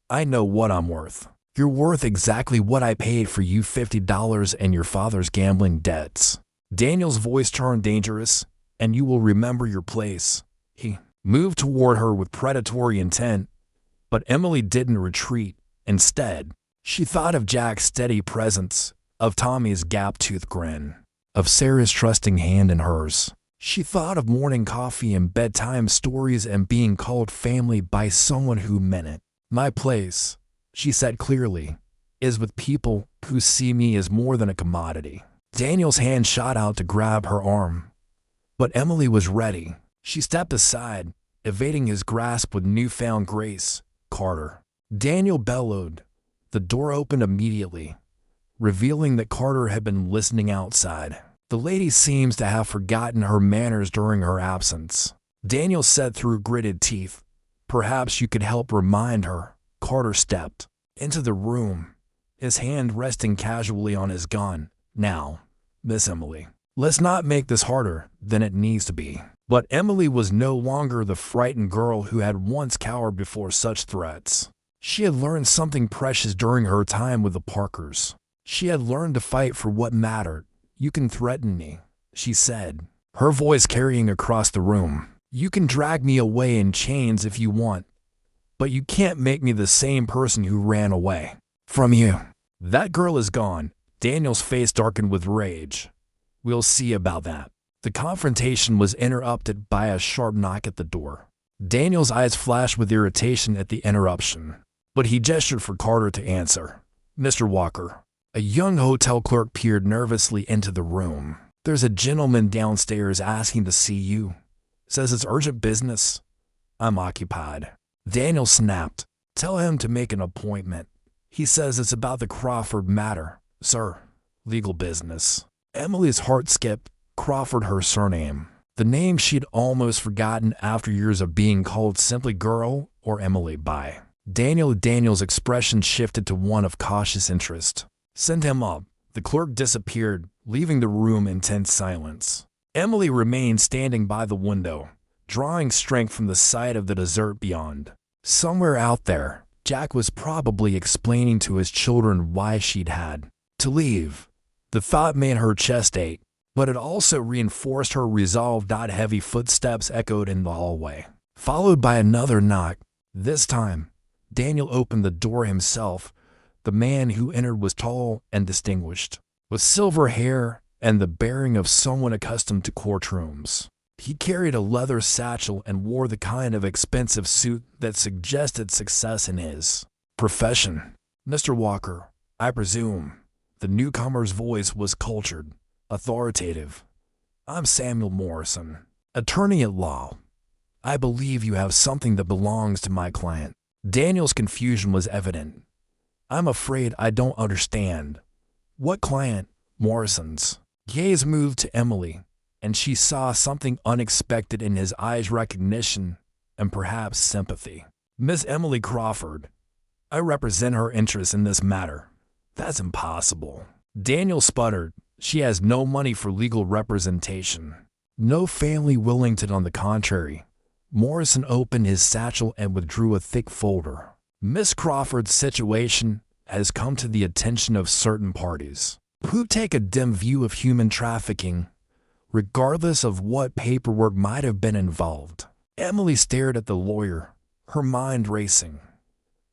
I know what I'm worth." "You're worth exactly what I paid for you, $50 and your father's gambling debts." Daniel's voice turned dangerous. "And you will remember your place." He moved toward her with predatory intent, but Emily didn't retreat. Instead, she thought of Jack's steady presence, of Tommy's gap-toothed grin, of Sarah's trusting hand in hers. She thought of morning coffee and bedtime stories and being called family by someone who meant it. "My place," she said clearly, "is with people who see me as more than a commodity." Daniel's hand shot out to grab her arm, but Emily was ready. She stepped aside, evading his grasp with newfound grace. "Carter." Daniel bellowed. The door opened immediately, revealing that Carter had been listening outside. "The lady seems to have forgotten her manners during her absence," Daniel said through gritted teeth. "Perhaps you could help remind her." Carter stepped into the room, his hand resting casually on his gun. "Now, Miss Emily, let's not make this harder than it needs to be." But Emily was no longer the frightened girl who had once cowered before such threats. She had learned something precious during her time with the Parkers. She had learned to fight for what mattered. "You can threaten me," she said, her voice carrying across the room. "You can drag me away in chains if you want, but you can't make me the same person who ran away from you." "That girl is gone." Daniel's face darkened with rage. "We'll see about that." The confrontation was interrupted by a sharp knock at the door. Daniel's eyes flashed with irritation at the interruption, but he gestured for Carter to answer. "Mr. Walker." A young hotel clerk peered nervously into the room. "There's a gentleman downstairs asking to see you. Says it's urgent business." "I'm occupied." Daniel snapped. "Tell him to make an appointment. He says it's about the Crawford matter, sir. Legal business." Emily's heart skipped. Crawford, her surname. The name she'd almost forgotten after years of being called simply Girl or Emily by Daniel's expression shifted to one of cautious interest. "Send him up." The clerk disappeared, leaving the room in tense silence. Emily remained standing by the window, drawing strength from the sight of the desert beyond. Somewhere out there, Jack was probably explaining to his children why she'd had to leave. The thought made her chest ache, but it also reinforced her resolve. Heavy footsteps echoed in the hallway, followed by another knock. This time, Daniel opened the door himself. The man who entered was tall and distinguished, with silver hair and the bearing of someone accustomed to courtrooms. He carried a leather satchel and wore the kind of expensive suit that suggested success in his profession. "Mr. Walker, I presume." The newcomer's voice was cultured, authoritative. "I'm Samuel Morrison, attorney at law. I believe you have something that belongs to my client." Daniel's confusion was evident. "I'm afraid I don't understand." "What client?" "Morrison's." Gaze moved to Emily, and she saw something unexpected in his eyes: recognition and perhaps sympathy. "Miss Emily Crawford. I represent her interests in this matter." "That's impossible." Daniel sputtered. "She has no money for legal representation. No family willing to." "On the contrary." Morrison opened his satchel and withdrew a thick folder. "Miss Crawford's situation has come to the attention of certain parties who take a dim view of human trafficking, regardless of what paperwork might have been involved." Emily stared at the lawyer, her mind racing.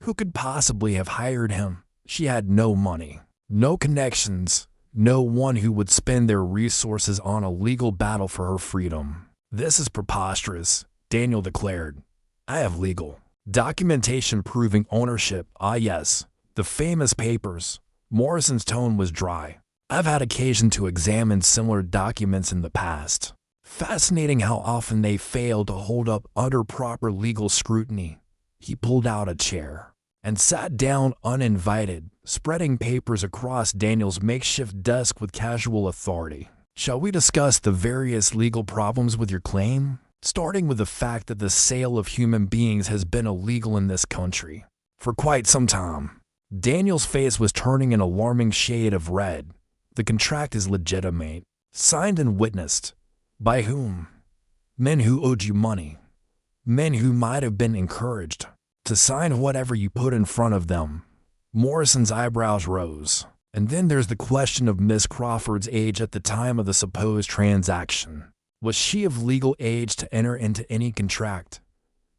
Who could possibly have hired him? She had no money, no connections, no one who would spend their resources on a legal battle for her freedom. "This is preposterous," Daniel declared. "I have legal documentation proving ownership." "Ah, yes, the famous papers." Morrison's tone was dry. "I've had occasion to examine similar documents in the past. Fascinating how often they fail to hold up under proper legal scrutiny." He pulled out a chair and sat down uninvited, spreading papers across Daniel's makeshift desk with casual authority. "Shall we discuss the various legal problems with your claim? Starting with the fact that the sale of human beings has been illegal in this country for quite some time." Daniel's face was turning an alarming shade of red. "The contract is legitimate, signed and witnessed." "By whom?" "Men who owed you money. Men who might have been encouraged to sign whatever you put in front of them." Morrison's eyebrows rose. "And then there's the question of Miss Crawford's age at the time of the supposed transaction. Was she of legal age to enter into any contract?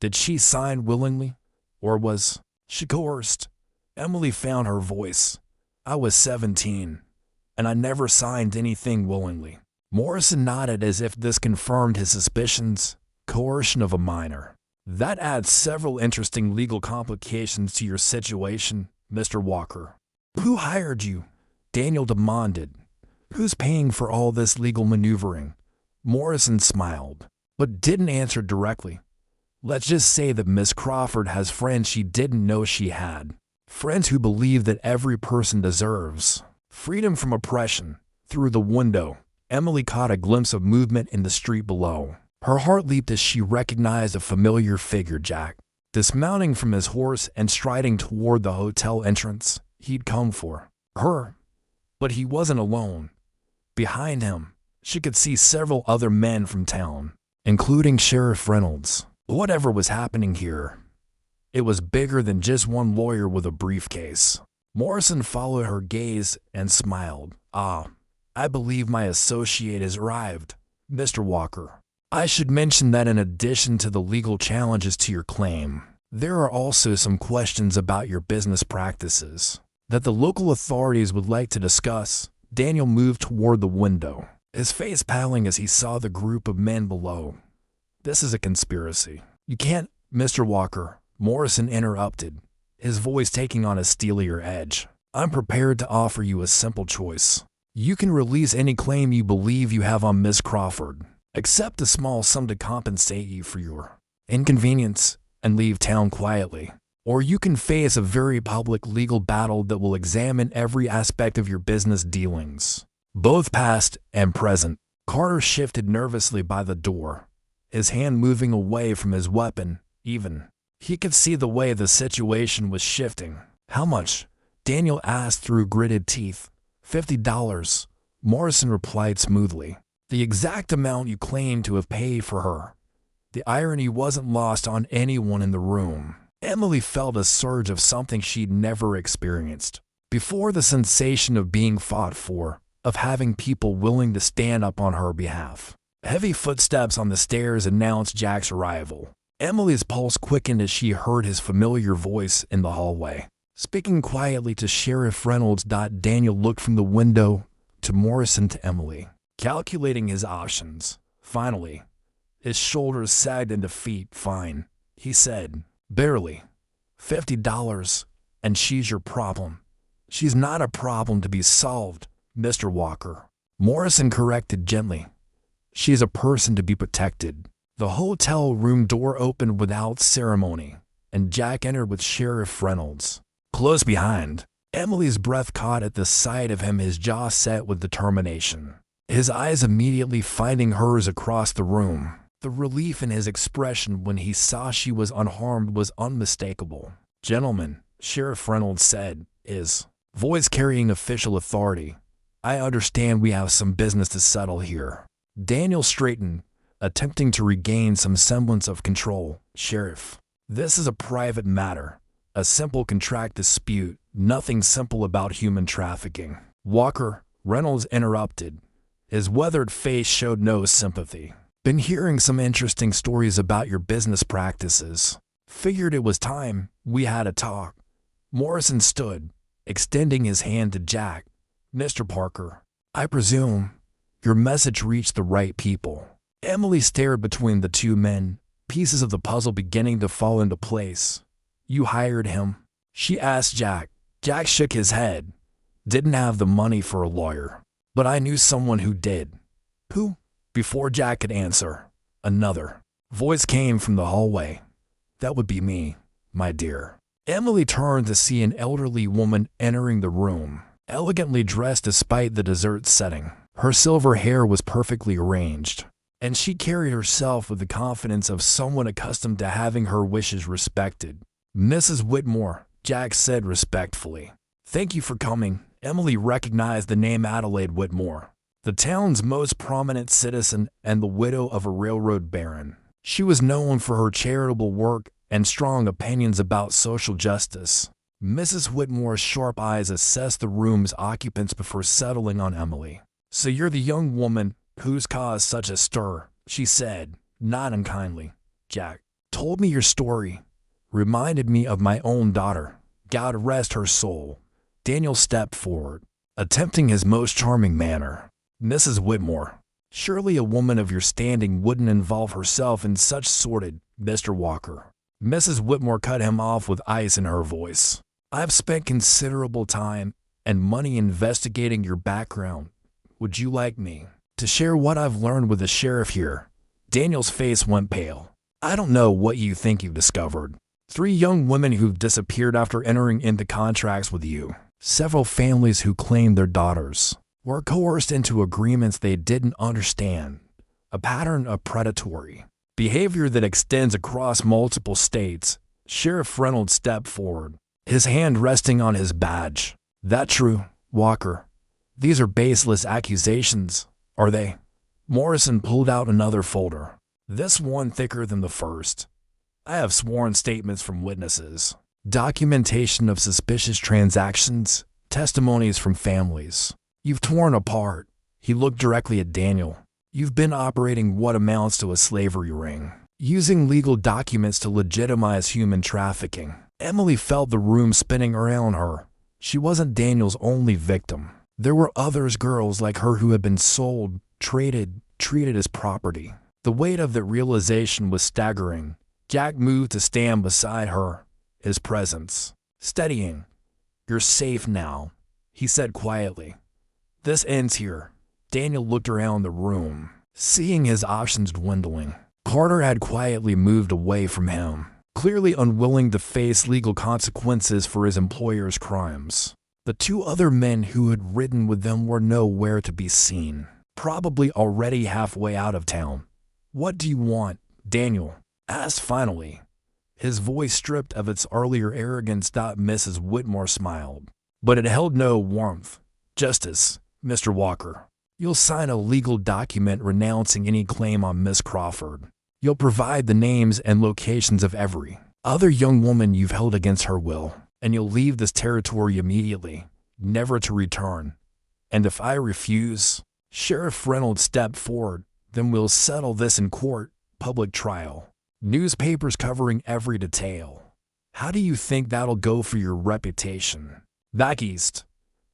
Did she sign willingly, or was she coerced?" Emily found her voice. "I was 17, and I never signed anything willingly." Morrison nodded as if this confirmed his suspicions. "Coercion of a minor. That adds several interesting legal complications to your situation, Mr. Walker." "Who hired you?" Daniel demanded. "Who's paying for all this legal maneuvering?" Morrison smiled, but didn't answer directly. "Let's just say that Miss Crawford has friends she didn't know she had. Friends who believe that every person deserves freedom from oppression." Through the window, Emily caught a glimpse of movement in the street below. Her heart leaped as she recognized a familiar figure: Jack, dismounting from his horse and striding toward the hotel entrance. He'd come for her, but he wasn't alone. Behind him, she could see several other men from town, including Sheriff Reynolds. Whatever was happening here, It was bigger than just one lawyer with a briefcase. Morrison followed her gaze and smiled. "Ah, I believe my associate has arrived, Mr. Walker. I should mention that in addition to the legal challenges to your claim, there are also some questions about your business practices that the local authorities would like to discuss." Daniel moved toward the window, his face paling as he saw the group of men below. "This is a conspiracy." "You can't, Mr. Walker," Morrison interrupted, his voice taking on a steelier edge. "I'm prepared to offer you a simple choice. You can release any claim you believe you have on Miss Crawford, accept a small sum to compensate you for your inconvenience, and leave town quietly. Or you can face a very public legal battle that will examine every aspect of your business dealings, both past and present." Carter shifted nervously by the door, his hand moving away from his weapon. Even he could see the way the situation was shifting. "How much?" Daniel asked through gritted teeth. $50, Morrison replied smoothly. "The exact amount you claim to have paid for her." The irony wasn't lost on anyone in the room. Emily felt a surge of something she'd never experienced before: the sensation of being fought for, of having people willing to stand up on her behalf. Heavy footsteps on the stairs announced Jack's arrival. Emily's pulse quickened as she heard his familiar voice in the hallway, speaking quietly to Sheriff Reynolds. Daniel looked from the window to Morrison to Emily, calculating his options. Finally, his shoulders sagged into defeat. "Fine," he said, barely. $50, and she's your problem. "She's not a problem to be solved, Mr. Walker," Morrison corrected gently. "She's a person to be protected." The hotel room door opened without ceremony, and Jack entered with Sheriff Reynolds close behind. Emily's breath caught at the sight of him, his jaw set with determination, his eyes immediately finding hers across the room. The relief in his expression when he saw she was unharmed was unmistakable. "Gentlemen," Sheriff Reynolds said, his voice carrying official authority, "I understand we have some business to settle here." Daniel straightened, attempting to regain some semblance of control. "Sheriff, this is a private matter, a simple contract dispute, nothing simple about human trafficking." "Walker," Reynolds interrupted, his weathered face showed no sympathy. "Been hearing some interesting stories about your business practices. Figured it was time we had a talk." Morrison stood, extending his hand to Jack. "Mr. Parker, I presume your message reached the right people." Emily stared between the two men, pieces of the puzzle beginning to fall into place. "You hired him?" she asked Jack. Jack shook his head. "Didn't have the money for a lawyer, but I knew someone who did." "Who?" Before Jack could answer, another voice came from the hallway. "That would be me, my dear." Emily turned to see an elderly woman entering the room, elegantly dressed despite the desert setting. Her silver hair was perfectly arranged, and she carried herself with the confidence of someone accustomed to having her wishes respected. "Mrs. Whitmore," Jack said respectfully. "Thank you for coming." Emily recognized the name Adelaide Whitmore, the town's most prominent citizen and the widow of a railroad baron. She was known for her charitable work and strong opinions about social justice. Mrs. Whitmore's sharp eyes assessed the room's occupants before settling on Emily. "So you're the young woman who's caused such a stir," she said, not unkindly. "Jack told me your story. Reminded me of my own daughter. God rest her soul." Daniel stepped forward, attempting his most charming manner. "Mrs. Whitmore, surely a woman of your standing wouldn't involve herself in such sordid—" "Mr. Walker." Mrs. Whitmore cut him off with ice in her voice. "I've spent considerable time and money investigating your background. Would you like me to share what I've learned with the sheriff here?" Daniel's face went pale. "I don't know what you think you've discovered. 3 young women who've disappeared after entering into contracts with you. Several families who claimed their daughters were coerced into agreements they didn't understand. A pattern of predatory behavior that extends across multiple states." Sheriff Reynolds stepped forward, his hand resting on his badge. "That true, Walker? These are baseless accusations, are they?" Morrison pulled out another folder, this one thicker than the first. I have sworn statements from witnesses, documentation of suspicious transactions, testimonies from families. You've torn apart. He looked directly at Daniel. You've been operating what amounts to a slavery ring, using legal documents to legitimize human trafficking. Emily felt the room spinning around her. She wasn't Daniel's only victim. There were others, girls like her, who had been sold, traded, treated as property. The weight of the realization was staggering. Jack moved to stand beside her, his presence steadying. "You're safe now," he said quietly. "This ends here." Daniel looked around the room, seeing his options dwindling. Carter had quietly moved away from him, clearly unwilling to face legal consequences for his employer's crimes. The two other men who had ridden with them were nowhere to be seen, probably already halfway out of town. "What do you want?" Daniel asked finally, his voice stripped of its earlier arrogance. Mrs. Whitmore smiled, but it held no warmth. "Justice, Mr. Walker. You'll sign a legal document renouncing any claim on Miss Crawford. You'll provide the names and locations of every other young woman you've held against her will, and you'll leave this territory immediately, never to return. And if I refuse," Sheriff Reynolds stepped forward, "then we'll settle this in court, public trial. Newspapers covering every detail. How do you think that'll go for your reputation?" Back east,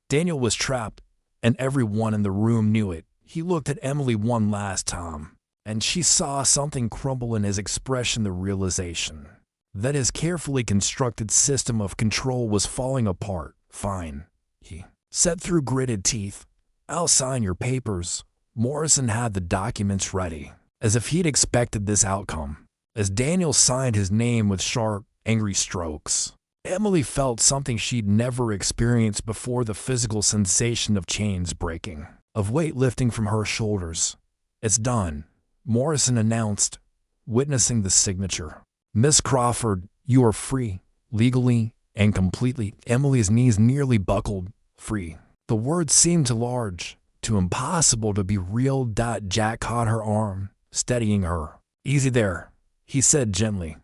Daniel was trapped, and everyone in the room knew it. He looked at Emily one last time, and she saw something crumble in his expression, the realization that his carefully constructed system of control was falling apart. "Fine," he said through gritted teeth. "I'll sign your papers." Morrison had the documents ready, as if he'd expected this outcome. As Daniel signed his name with sharp, angry strokes, Emily felt something she'd never experienced before, the physical sensation of chains breaking, of weight lifting from her shoulders. "It's done," Morrison announced, witnessing the signature. "Miss Crawford, you are free, legally and completely." Emily's knees nearly buckled. Free. The word seemed too large, too impossible to be real. Jack caught her arm, steadying her. "Easy there," he said gently.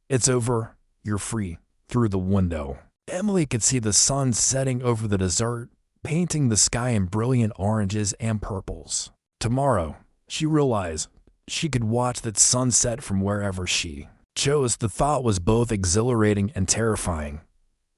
"It's over. You're free." Through the window, Emily could see the sun setting over the desert, painting the sky in brilliant oranges and purples. Tomorrow, she realized, she could watch that sunset from wherever she chose. The thought was both exhilarating and terrifying.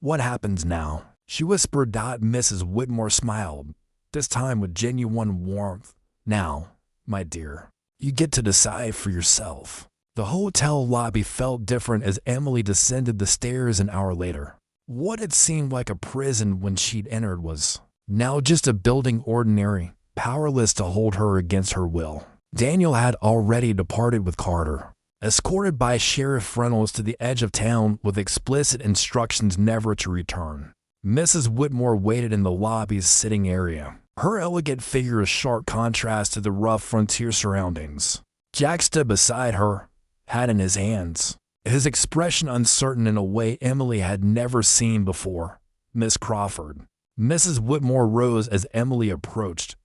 "What happens now?" she whispered. Mrs. Whitmore smiled, this time with genuine warmth. "Now, my dear, you get to decide for yourself." The hotel lobby felt different as Emily descended the stairs an hour later. What had seemed like a prison when she'd entered was now just a building, ordinary, powerless to hold her against her will. Daniel had already departed with Carter, escorted by Sheriff Reynolds to the edge of town with explicit instructions never to return. Mrs. Whitmore waited in the lobby's sitting area, her elegant figure a sharp contrast to the rough frontier surroundings. Jack stood beside her, hat in his hands, his expression uncertain in a way Emily had never seen before. "Miss Crawford." Mrs. Whitmore rose as Emily approached.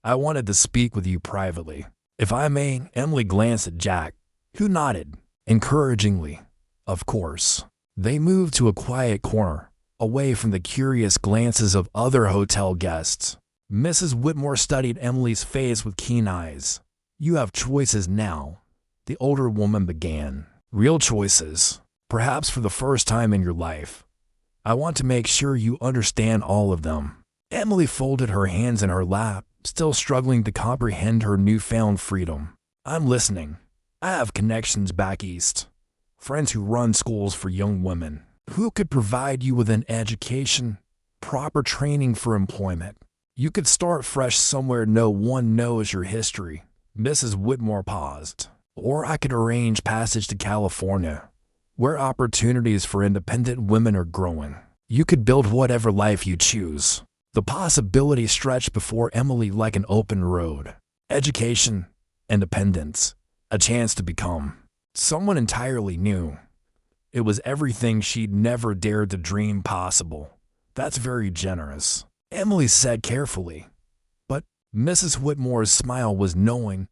"I wanted to speak with you privately, if I may." Emily glanced at Jack, who nodded encouragingly. "Of course." They moved to a quiet corner, away from the curious glances of other hotel guests. Mrs. Whitmore studied Emily's face with keen eyes. "You have choices now," the older woman began. "Real choices, perhaps for the first time in your life. I want to make sure you understand all of them." Emily folded her hands in her lap, still struggling to comprehend her newfound freedom. "I'm listening. I have connections back east, friends who run schools for young women, who could provide you with an education, proper training for employment. You could start fresh somewhere no one knows your history." Mrs. Whitmore paused. "Or I could arrange passage to California, where opportunities for independent women are growing. You could build whatever life you choose." The possibility stretched before Emily like an open road. Education, independence, a chance to become someone entirely new. It was everything she'd never dared to dream possible. "That's very generous," Emily said carefully. "But," Mrs. Whitmore's smile was knowing.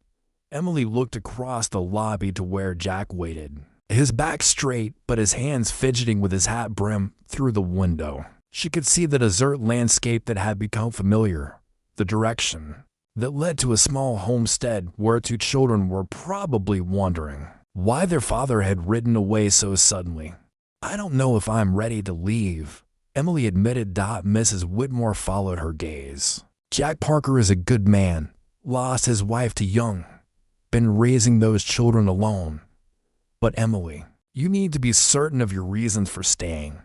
Emily looked across the lobby to where Jack waited. his back straight but his hands fidgeting with his hat brim through the window. She could see the desert landscape that had become familiar, the direction that led to a small homestead where two children were probably wondering why their father had ridden away so suddenly. "I don't know if I'm ready to leave," Emily admitted. Mrs. Whitmore followed her gaze. "Jack Parker is a good man, lost his wife too young, been raising those children alone. But Emily, you need to be certain of your reasons for staying."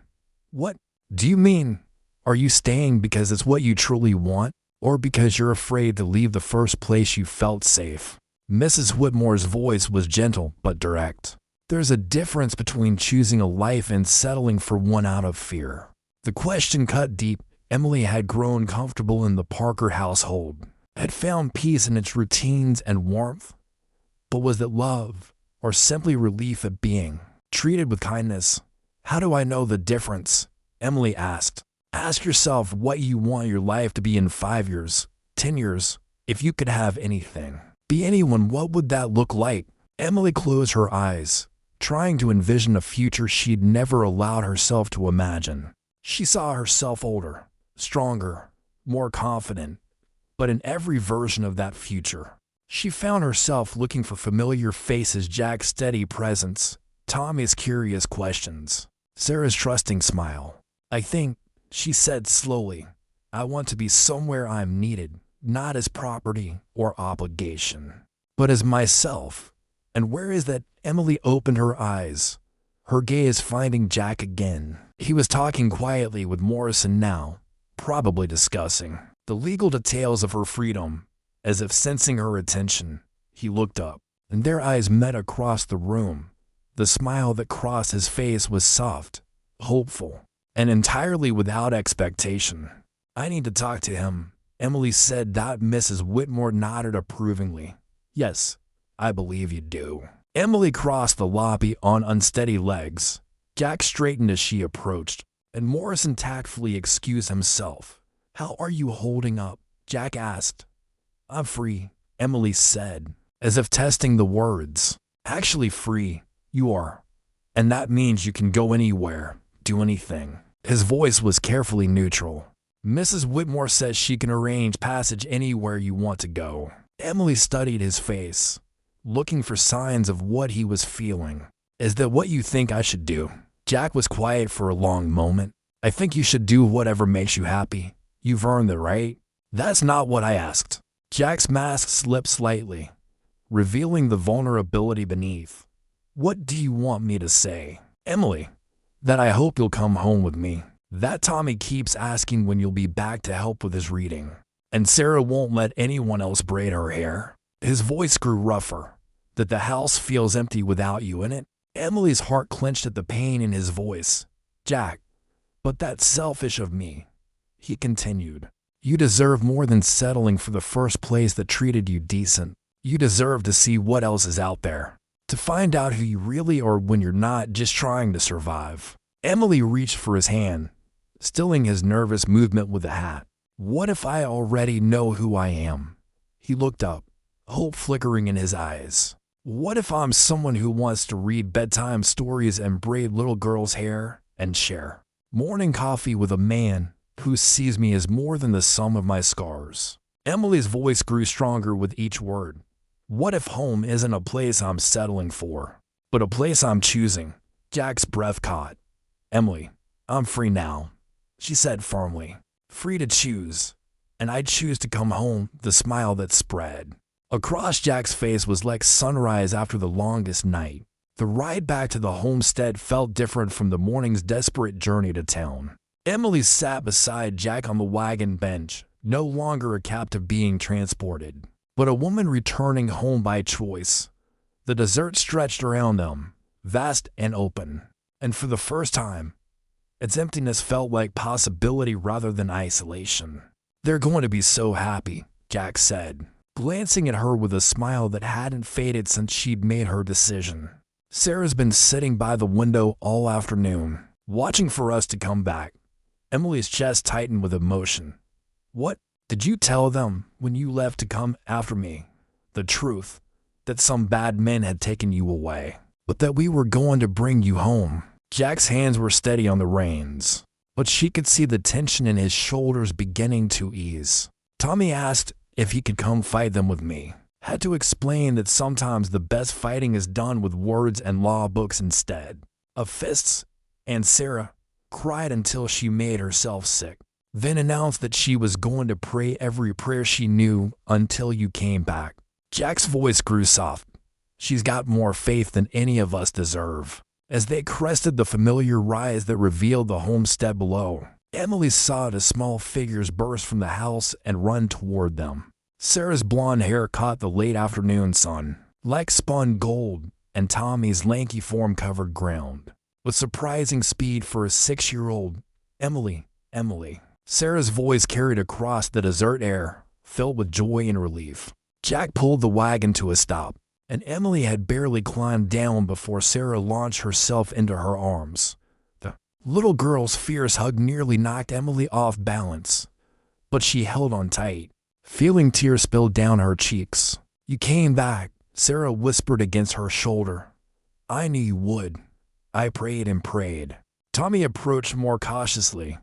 "What do you mean? Are you staying because it's what you truly want, or because you're afraid to leave the first place you felt safe?" Mrs. Whitmore's voice was gentle but direct. "There's a difference between choosing a life and settling for one out of fear." The question cut deep. Emily had grown comfortable in the Parker household, had found peace in its routines and warmth. But was it love, or simply relief at being treated with kindness? "How do I know the difference?" Emily asked. "Ask yourself what you want your life to be in 5 years, 10 years. If you could have anything, be anyone, what would that look like?" Emily closed her eyes, trying to envision a future she'd never allowed herself to imagine. She saw herself older, stronger, more confident. But in every version of that future, she found herself looking for familiar faces, Jack's steady presence, Tommy's curious questions, Sarah's trusting smile. "I think," she said slowly, "I want to be somewhere I'm needed, not as property or obligation, but as myself." "And where is that?" Emily opened her eyes, her gaze finding Jack again. He was talking quietly with Morrison now, probably discussing the legal details of her freedom. As if sensing her attention, he looked up, and their eyes met across the room. The smile that crossed his face was soft, hopeful, and entirely without expectation. "I need to talk to him," Emily said. Mrs. Whitmore nodded approvingly. "Yes, I believe you do." Emily crossed the lobby on unsteady legs. Jack straightened as she approached, and Morrison tactfully excused himself. "How are you holding up?" Jack asked. "I'm free," Emily said, as if testing the words. "Actually free, you are. And that means you can go anywhere, do anything." His voice was carefully neutral. "Mrs. Whitmore says she can arrange passage anywhere you want to go." Emily studied his face, looking for signs of what he was feeling. "Is that what you think I should do?" Jack was quiet for a long moment. "I think you should do whatever makes you happy. You've earned the right." "That's not what I asked." Jack's mask slipped slightly, revealing the vulnerability beneath. "What do you want me to say?" "Emily, that I hope you'll come home with me. That Tommy keeps asking when you'll be back to help with his reading. And Sarah won't let anyone else braid her hair." His voice grew rougher. "That the house feels empty without you in it." Emily's heart clenched at the pain in his voice. "Jack, but that's selfish of me," he continued. "You deserve more than settling for the first place that treated you decent. You deserve to see what else is out there, to find out who you really are when you're not just trying to survive." Emily reached for his hand, stilling his nervous movement with a hat. "What if I already know who I am?" He looked up, hope flickering in his eyes. "What if I'm someone who wants to read bedtime stories and braid little girls' hair and share morning coffee with a man who sees me as more than the sum of my scars?" Emily's voice grew stronger with each word. "What if home isn't a place I'm settling for, but a place I'm choosing?" Jack's breath caught. "Emily, I'm free now," she said firmly. "Free to choose. And I choose to come home." The smile that spread across Jack's face was like sunrise after the longest night. The ride back to the homestead felt different from the morning's desperate journey to town. Emily sat beside Jack on the wagon bench, no longer a captive being transported, but a woman returning home by choice. The desert stretched around them, vast and open, and for the first time, its emptiness felt like possibility rather than isolation. "They're going to be so happy," Jack said, glancing at her with a smile that hadn't faded since she'd made her decision. "Sarah's been sitting by the window all afternoon, watching for us to come back." Emily's chest tightened with emotion. "What did you tell them when you left to come after me?" "The truth, that some bad men had taken you away." but that we were going to bring you home." Jack's hands were steady on the reins, but she could see the tension in his shoulders beginning to ease. Tommy asked if he could come fight them with me. Had to explain that sometimes the best fighting is done with words and law books instead of fists, and Sarah cried until she made herself sick, then announced that she was going to pray every prayer she knew until you came back. Jack's voice grew soft. "She's got more faith than any of us deserve." As they crested the familiar rise that revealed the homestead below, Emily saw the small figures burst from the house and run toward them. Sarah's blonde hair caught the late afternoon sun like spun gold, and Tommy's lanky form covered ground with surprising speed for a 6-year-old. "Emily, Emily." Sarah's voice carried across the desert air, filled with joy and relief. Jack pulled the wagon to a stop, and Emily had barely climbed down before Sarah launched herself into her arms. The little girl's fierce hug nearly knocked Emily off balance, but she held on tight, feeling tears spill down her cheeks. "You came back," Sarah whispered against her shoulder. "I knew you would. I prayed and prayed." Tommy approached more cautiously,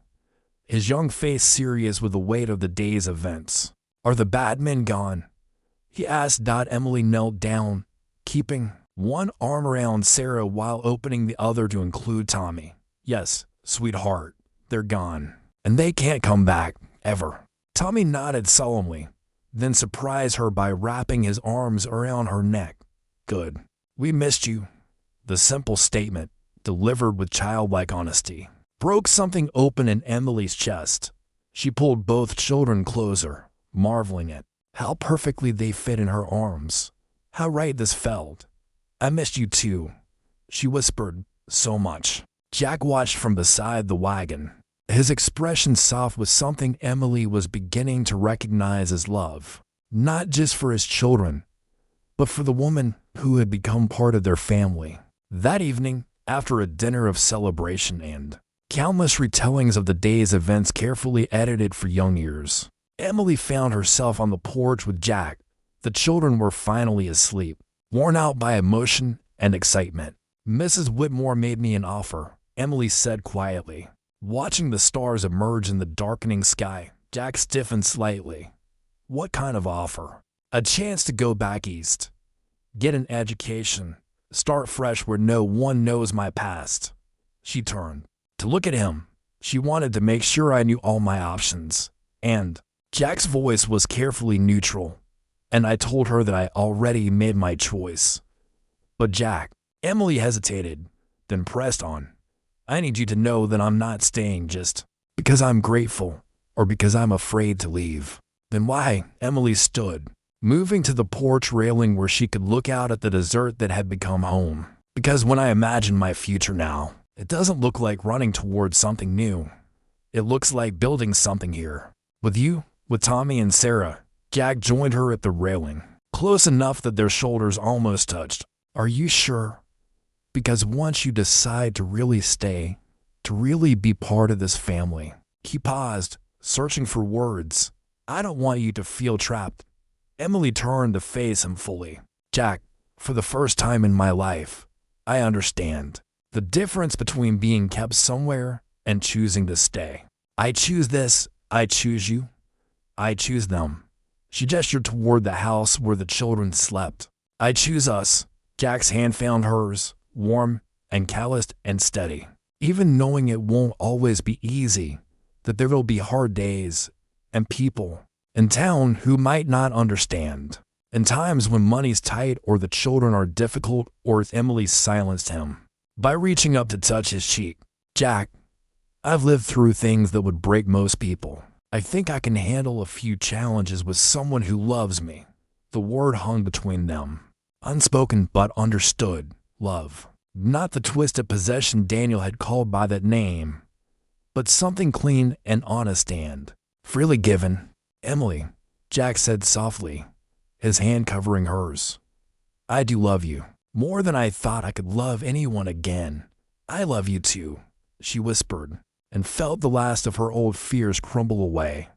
his young face serious with the weight of the day's events. "Are the bad men gone?" he asked. Emily knelt down, keeping one arm around Sarah while opening the other to include Tommy. "Yes, sweetheart, they're gone. And they can't come back, ever." Tommy nodded solemnly, then surprised her by wrapping his arms around her neck. "Good. We missed you." The simple statement, delivered with childlike honesty, broke something open in Emily's chest. She pulled both children closer, marveling at how perfectly they fit in her arms. How right this felt. "I missed you too," she whispered, "so much." Jack watched from beside the wagon, his expression soft with something Emily was beginning to recognize as love, not just for his children, but for the woman who had become part of their family. That evening, after a dinner of celebration and countless retellings of the day's events carefully edited for young ears, Emily found herself on the porch with Jack. The children were finally asleep, worn out by emotion and excitement. "Mrs. Whitmore made me an offer," Emily said quietly. Watching the stars emerge in the darkening sky, Jack stiffened slightly. "What kind of offer?" "A chance to go back east, get an education, start fresh where no one knows my past." She turned to look at him. She wanted to make sure I knew all my options. "And," Jack's voice was carefully neutral, "and I told her that I already made my choice." "But Jack," Emily hesitated, then pressed on, "I need you to know that I'm not staying just because I'm grateful or because I'm afraid to leave." "Then why?" Emily stood, moving to the porch railing where she could look out at the desert that had become home. "Because when I imagine my future now, it doesn't look like running towards something new. It looks like building something here. With you, with Tommy and Sarah." Jack joined her at the railing, close enough that their shoulders almost touched. "Are you sure? Because once you decide to really stay, to really be part of this family." He paused, searching for words. "I don't want you to feel trapped." Emily turned to face him fully. "Jack, for the first time in my life, I understand the difference between being kept somewhere and choosing to stay. I choose this, I choose you, I choose them." She gestured toward the house where the children slept. "I choose us." Jack's hand found hers, warm and calloused and steady. "Even knowing it won't always be easy, that there will be hard days, and people in town who might not understand, and times when money's tight or the children are difficult," or Emily silenced him by reaching up to touch his cheek. "Jack, I've lived through things that would break most people. I think I can handle a few challenges with someone who loves me." The word hung between them, unspoken but understood. Love. Not the twisted possession Daniel had called by that name, but something clean and honest and freely given. "Emily," Jack said softly, his hand covering hers, "I do love you, more than I thought I could love anyone again." "I love you too," she whispered, and felt the last of her old fears crumble away.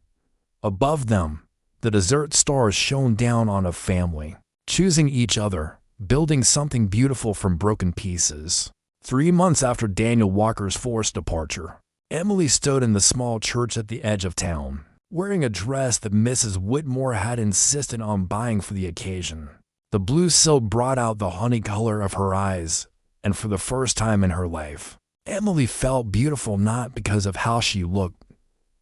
Above them, the desert stars shone down on a family, choosing each other, building something beautiful from broken pieces. 3 months after Daniel Walker's forced departure, Emily stood in the small church at the edge of town, wearing a dress that Mrs. Whitmore had insisted on buying for the occasion. The blue silk brought out the honey color of her eyes, and for the first time in her life, Emily felt beautiful not because of how she looked,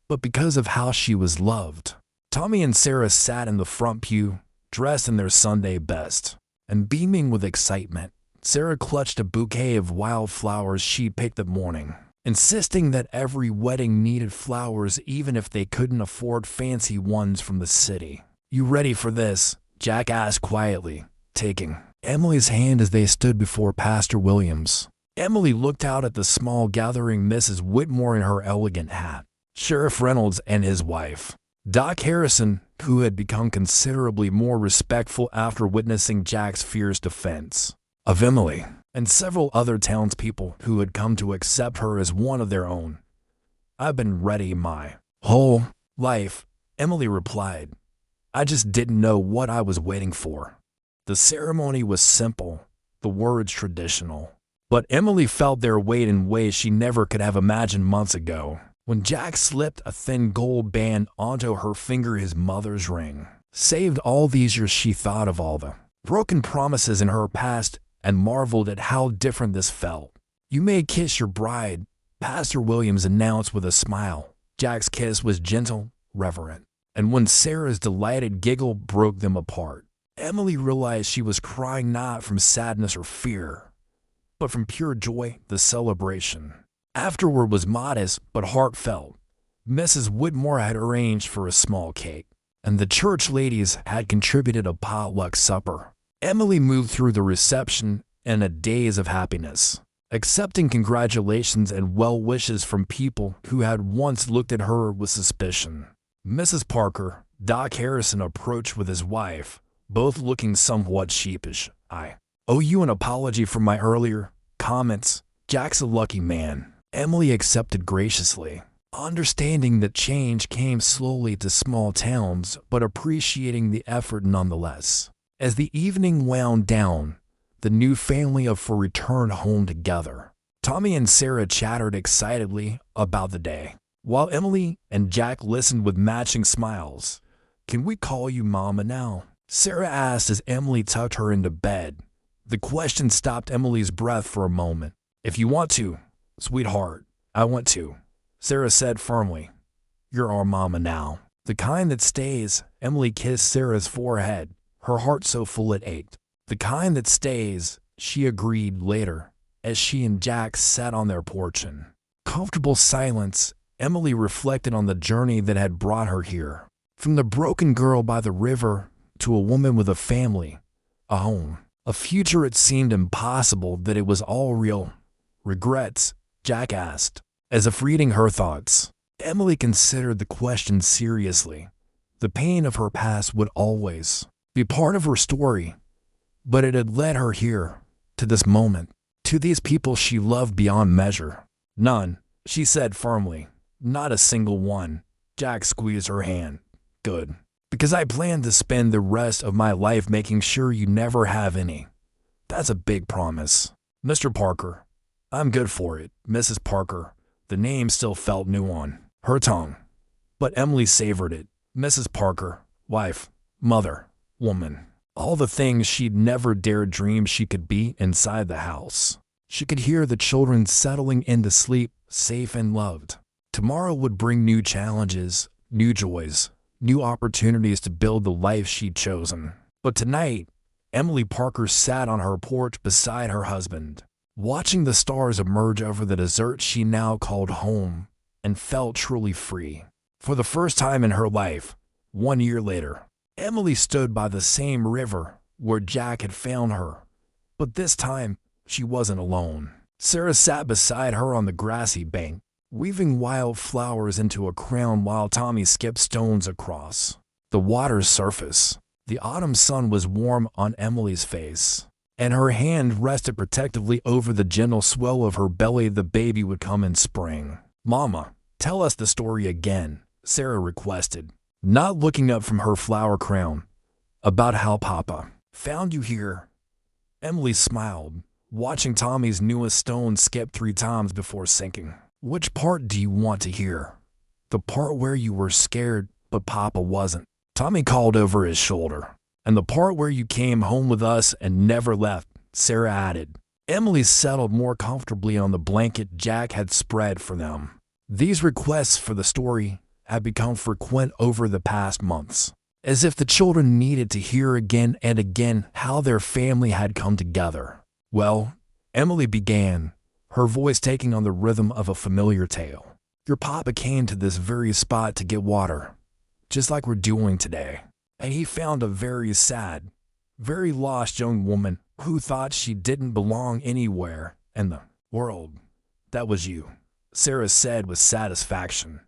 but because of how she was loved. Tommy and Sarah sat in the front pew, dressed in their Sunday best, and beaming with excitement. Sarah clutched a bouquet of wild flowers she'd picked that morning, insisting that every wedding needed flowers even if they couldn't afford fancy ones from the city. "You ready for this?" Jack asked quietly, taking Emily's hand as they stood before Pastor Williams. Emily looked out at the small gathering, Mrs. Whitmore in her elegant hat, Sheriff Reynolds and his wife, Doc Harrison, who had become considerably more respectful after witnessing Jack's fierce defense of Emily, and several other townspeople who had come to accept her as one of their own. "I've been ready my whole life," Emily replied. "I just didn't know what I was waiting for." The ceremony was simple, the words traditional, but Emily felt their weight in ways she never could have imagined months ago. When Jack slipped a thin gold band onto her finger, his mother's ring, saved all these years, she thought of all the broken promises in her past and marveled at how different this felt. "You may kiss your bride," Pastor Williams announced with a smile. Jack's kiss was gentle, reverent, and when Sarah's delighted giggle broke them apart, Emily realized she was crying not from sadness or fear, but from pure joy, the celebration. Afterward was modest but heartfelt. Mrs. Whitmore had arranged for a small cake, and the church ladies had contributed a potluck supper. Emily moved through the reception in a daze of happiness, accepting congratulations and well wishes from people who had once looked at her with suspicion. Mrs. Parker, Doc Harrison approached with his wife, both looking somewhat sheepish. "I owe you an apology for my earlier comments. Jack's a lucky man," Emily accepted graciously, understanding that change came slowly to small towns, but appreciating the effort nonetheless. As the evening wound down, the new family of four returned home together. Tommy and Sarah chattered excitedly about the day, while Emily and Jack listened with matching smiles. "Can we call you Mama now?" Sarah asked as Emily tucked her into bed. The question stopped Emily's breath for a moment. "If you want to, sweetheart, I want to," Sarah said firmly. "You're our mama now. The kind that stays." Emily kissed Sarah's forehead, her heart so full it ached. "The kind that stays," she agreed later, as she and Jack sat on their porch in comfortable silence. Emily reflected on the journey that had brought her here. From the broken girl by the river to a woman with a family, a home, a future it seemed impossible that it was all real. "Regrets?" Jack asked, as if reading her thoughts. Emily considered the question seriously. The pain of her past would always be part of her story, but it had led her here, to this moment, to these people she loved beyond measure. "None," she said firmly. "Not a single one." Jack squeezed her hand. "Good. Because I plan to spend the rest of my life making sure you never have any." "That's a big promise." "Mr. Parker." "I'm good for it." "Mrs. Parker." The name still felt new on her tongue, but Emily savored it. Mrs. Parker, wife, mother, woman. All the things she'd never dared dream she could be inside the house. She could hear the children settling into sleep, safe and loved. Tomorrow would bring new challenges, new joys, new opportunities to build the life she'd chosen. But tonight, Emily Parker sat on her porch beside her husband, watching the stars emerge over the desert she now called home, and felt truly free. For the first time in her life, 1 year later, Emily stood by the same river where Jack had found her, but this time she wasn't alone. Sarah sat beside her on the grassy bank, weaving wild flowers into a crown while Tommy skipped stones across the water's surface. The autumn sun was warm on Emily's face, and her hand rested protectively over the gentle swell of her belly. The baby would come in spring. "Mama, tell us the story again," Sarah requested, not looking up from her flower crown. "About how Papa found you here." Emily smiled, watching Tommy's newest stone skip 3 times before sinking. Which part do you want to hear? The part where you were scared, but Papa wasn't. Tommy called over his shoulder. And the part where you came home with us and never left, Sarah added. Emily settled more comfortably on the blanket Jack had spread for them. These requests for the story had become frequent over the past months, as if the children needed to hear again and again how their family had come together. Well, Emily began, her voice taking on the rhythm of a familiar tale. Your papa came to this very spot to get water, just like we're doing today. And he found a very sad, very lost young woman who thought she didn't belong anywhere in the world. That was you, Sarah said with satisfaction.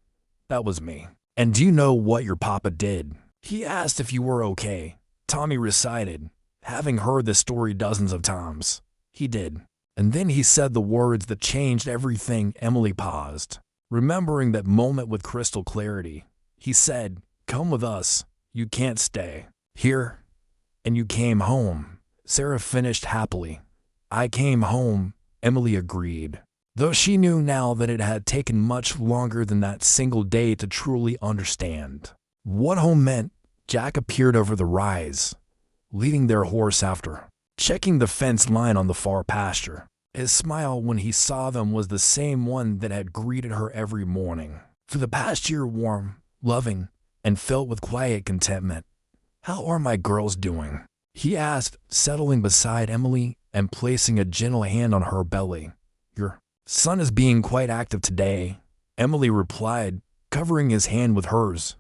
That was me. And do you know what your papa did? He asked if you were okay. Tommy recited, having heard the story dozens of times. He did. And then he said the words that changed everything. Emily paused, remembering that moment with crystal clarity. He said, "Come with us. You can't stay here." And you came home. Sarah finished happily. I came home, Emily agreed, though she knew now that it had taken much longer than that single day to truly understand what home meant. Jack appeared over the rise, leading their horse after, checking the fence line on the far pasture. His smile when he saw them was the same one that had greeted her every morning. For the past year, warm, loving, and filled with quiet contentment. How are my girls doing? He asked, settling beside Emily and placing a gentle hand on her belly. Your son is being quite active today, Emily replied, covering his hand with hers.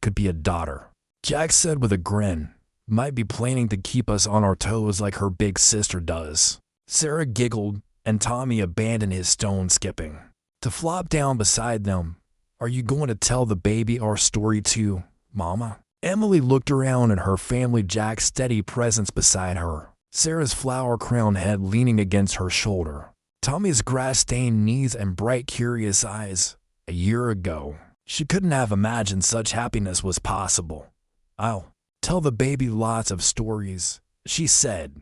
Could be a daughter, Jack said with a grin. Might be planning to keep us on our toes like her big sister does. Sarah giggled, and Tommy abandoned his stone skipping to flop down beside them. Are you going to tell the baby our story too, Mama? Emily looked around at her family, Jack's steady presence beside her, Sarah's flower-crowned head leaning against her shoulder, Tommy's grass-stained knees and bright, curious eyes. A year ago, she couldn't have imagined such happiness was possible. I'll tell the baby lots of stories, she said,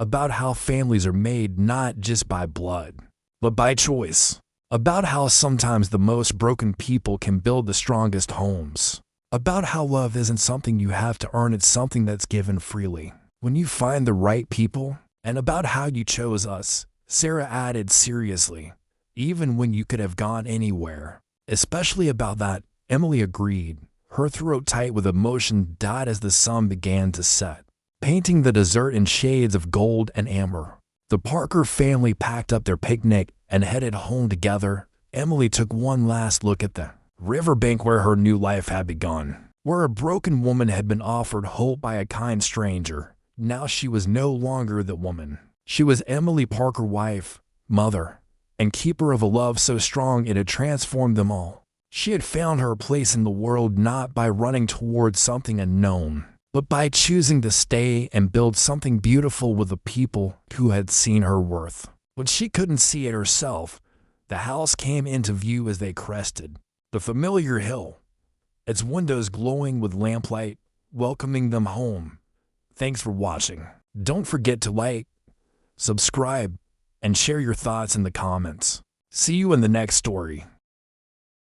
about how families are made not just by blood, but by choice, about how sometimes the most broken people can build the strongest homes. About how love isn't something you have to earn, it's something that's given freely when you find the right people, and about how you chose us, Sarah added seriously, even when you could have gone anywhere. Especially about that, Emily agreed, her throat tight with emotion died as the sun began to set, painting the desert in shades of gold and amber. The Parker family packed up their picnic and headed home together. Emily took one last look at the riverbank where her new life had begun, where a broken woman had been offered hope by a kind stranger. Now she was no longer the woman. She was Emily Parker, wife, mother, and keeper of a love so strong it had transformed them all. She had found her place in the world not by running towards something unknown, but by choosing to stay and build something beautiful with the people who had seen her worth. When she couldn't see it herself, the house came into view as they crested the familiar hill, its windows glowing with lamplight, welcoming them home. Thanks for watching. Don't forget to like, subscribe, and share your thoughts in the comments. See you in the next story.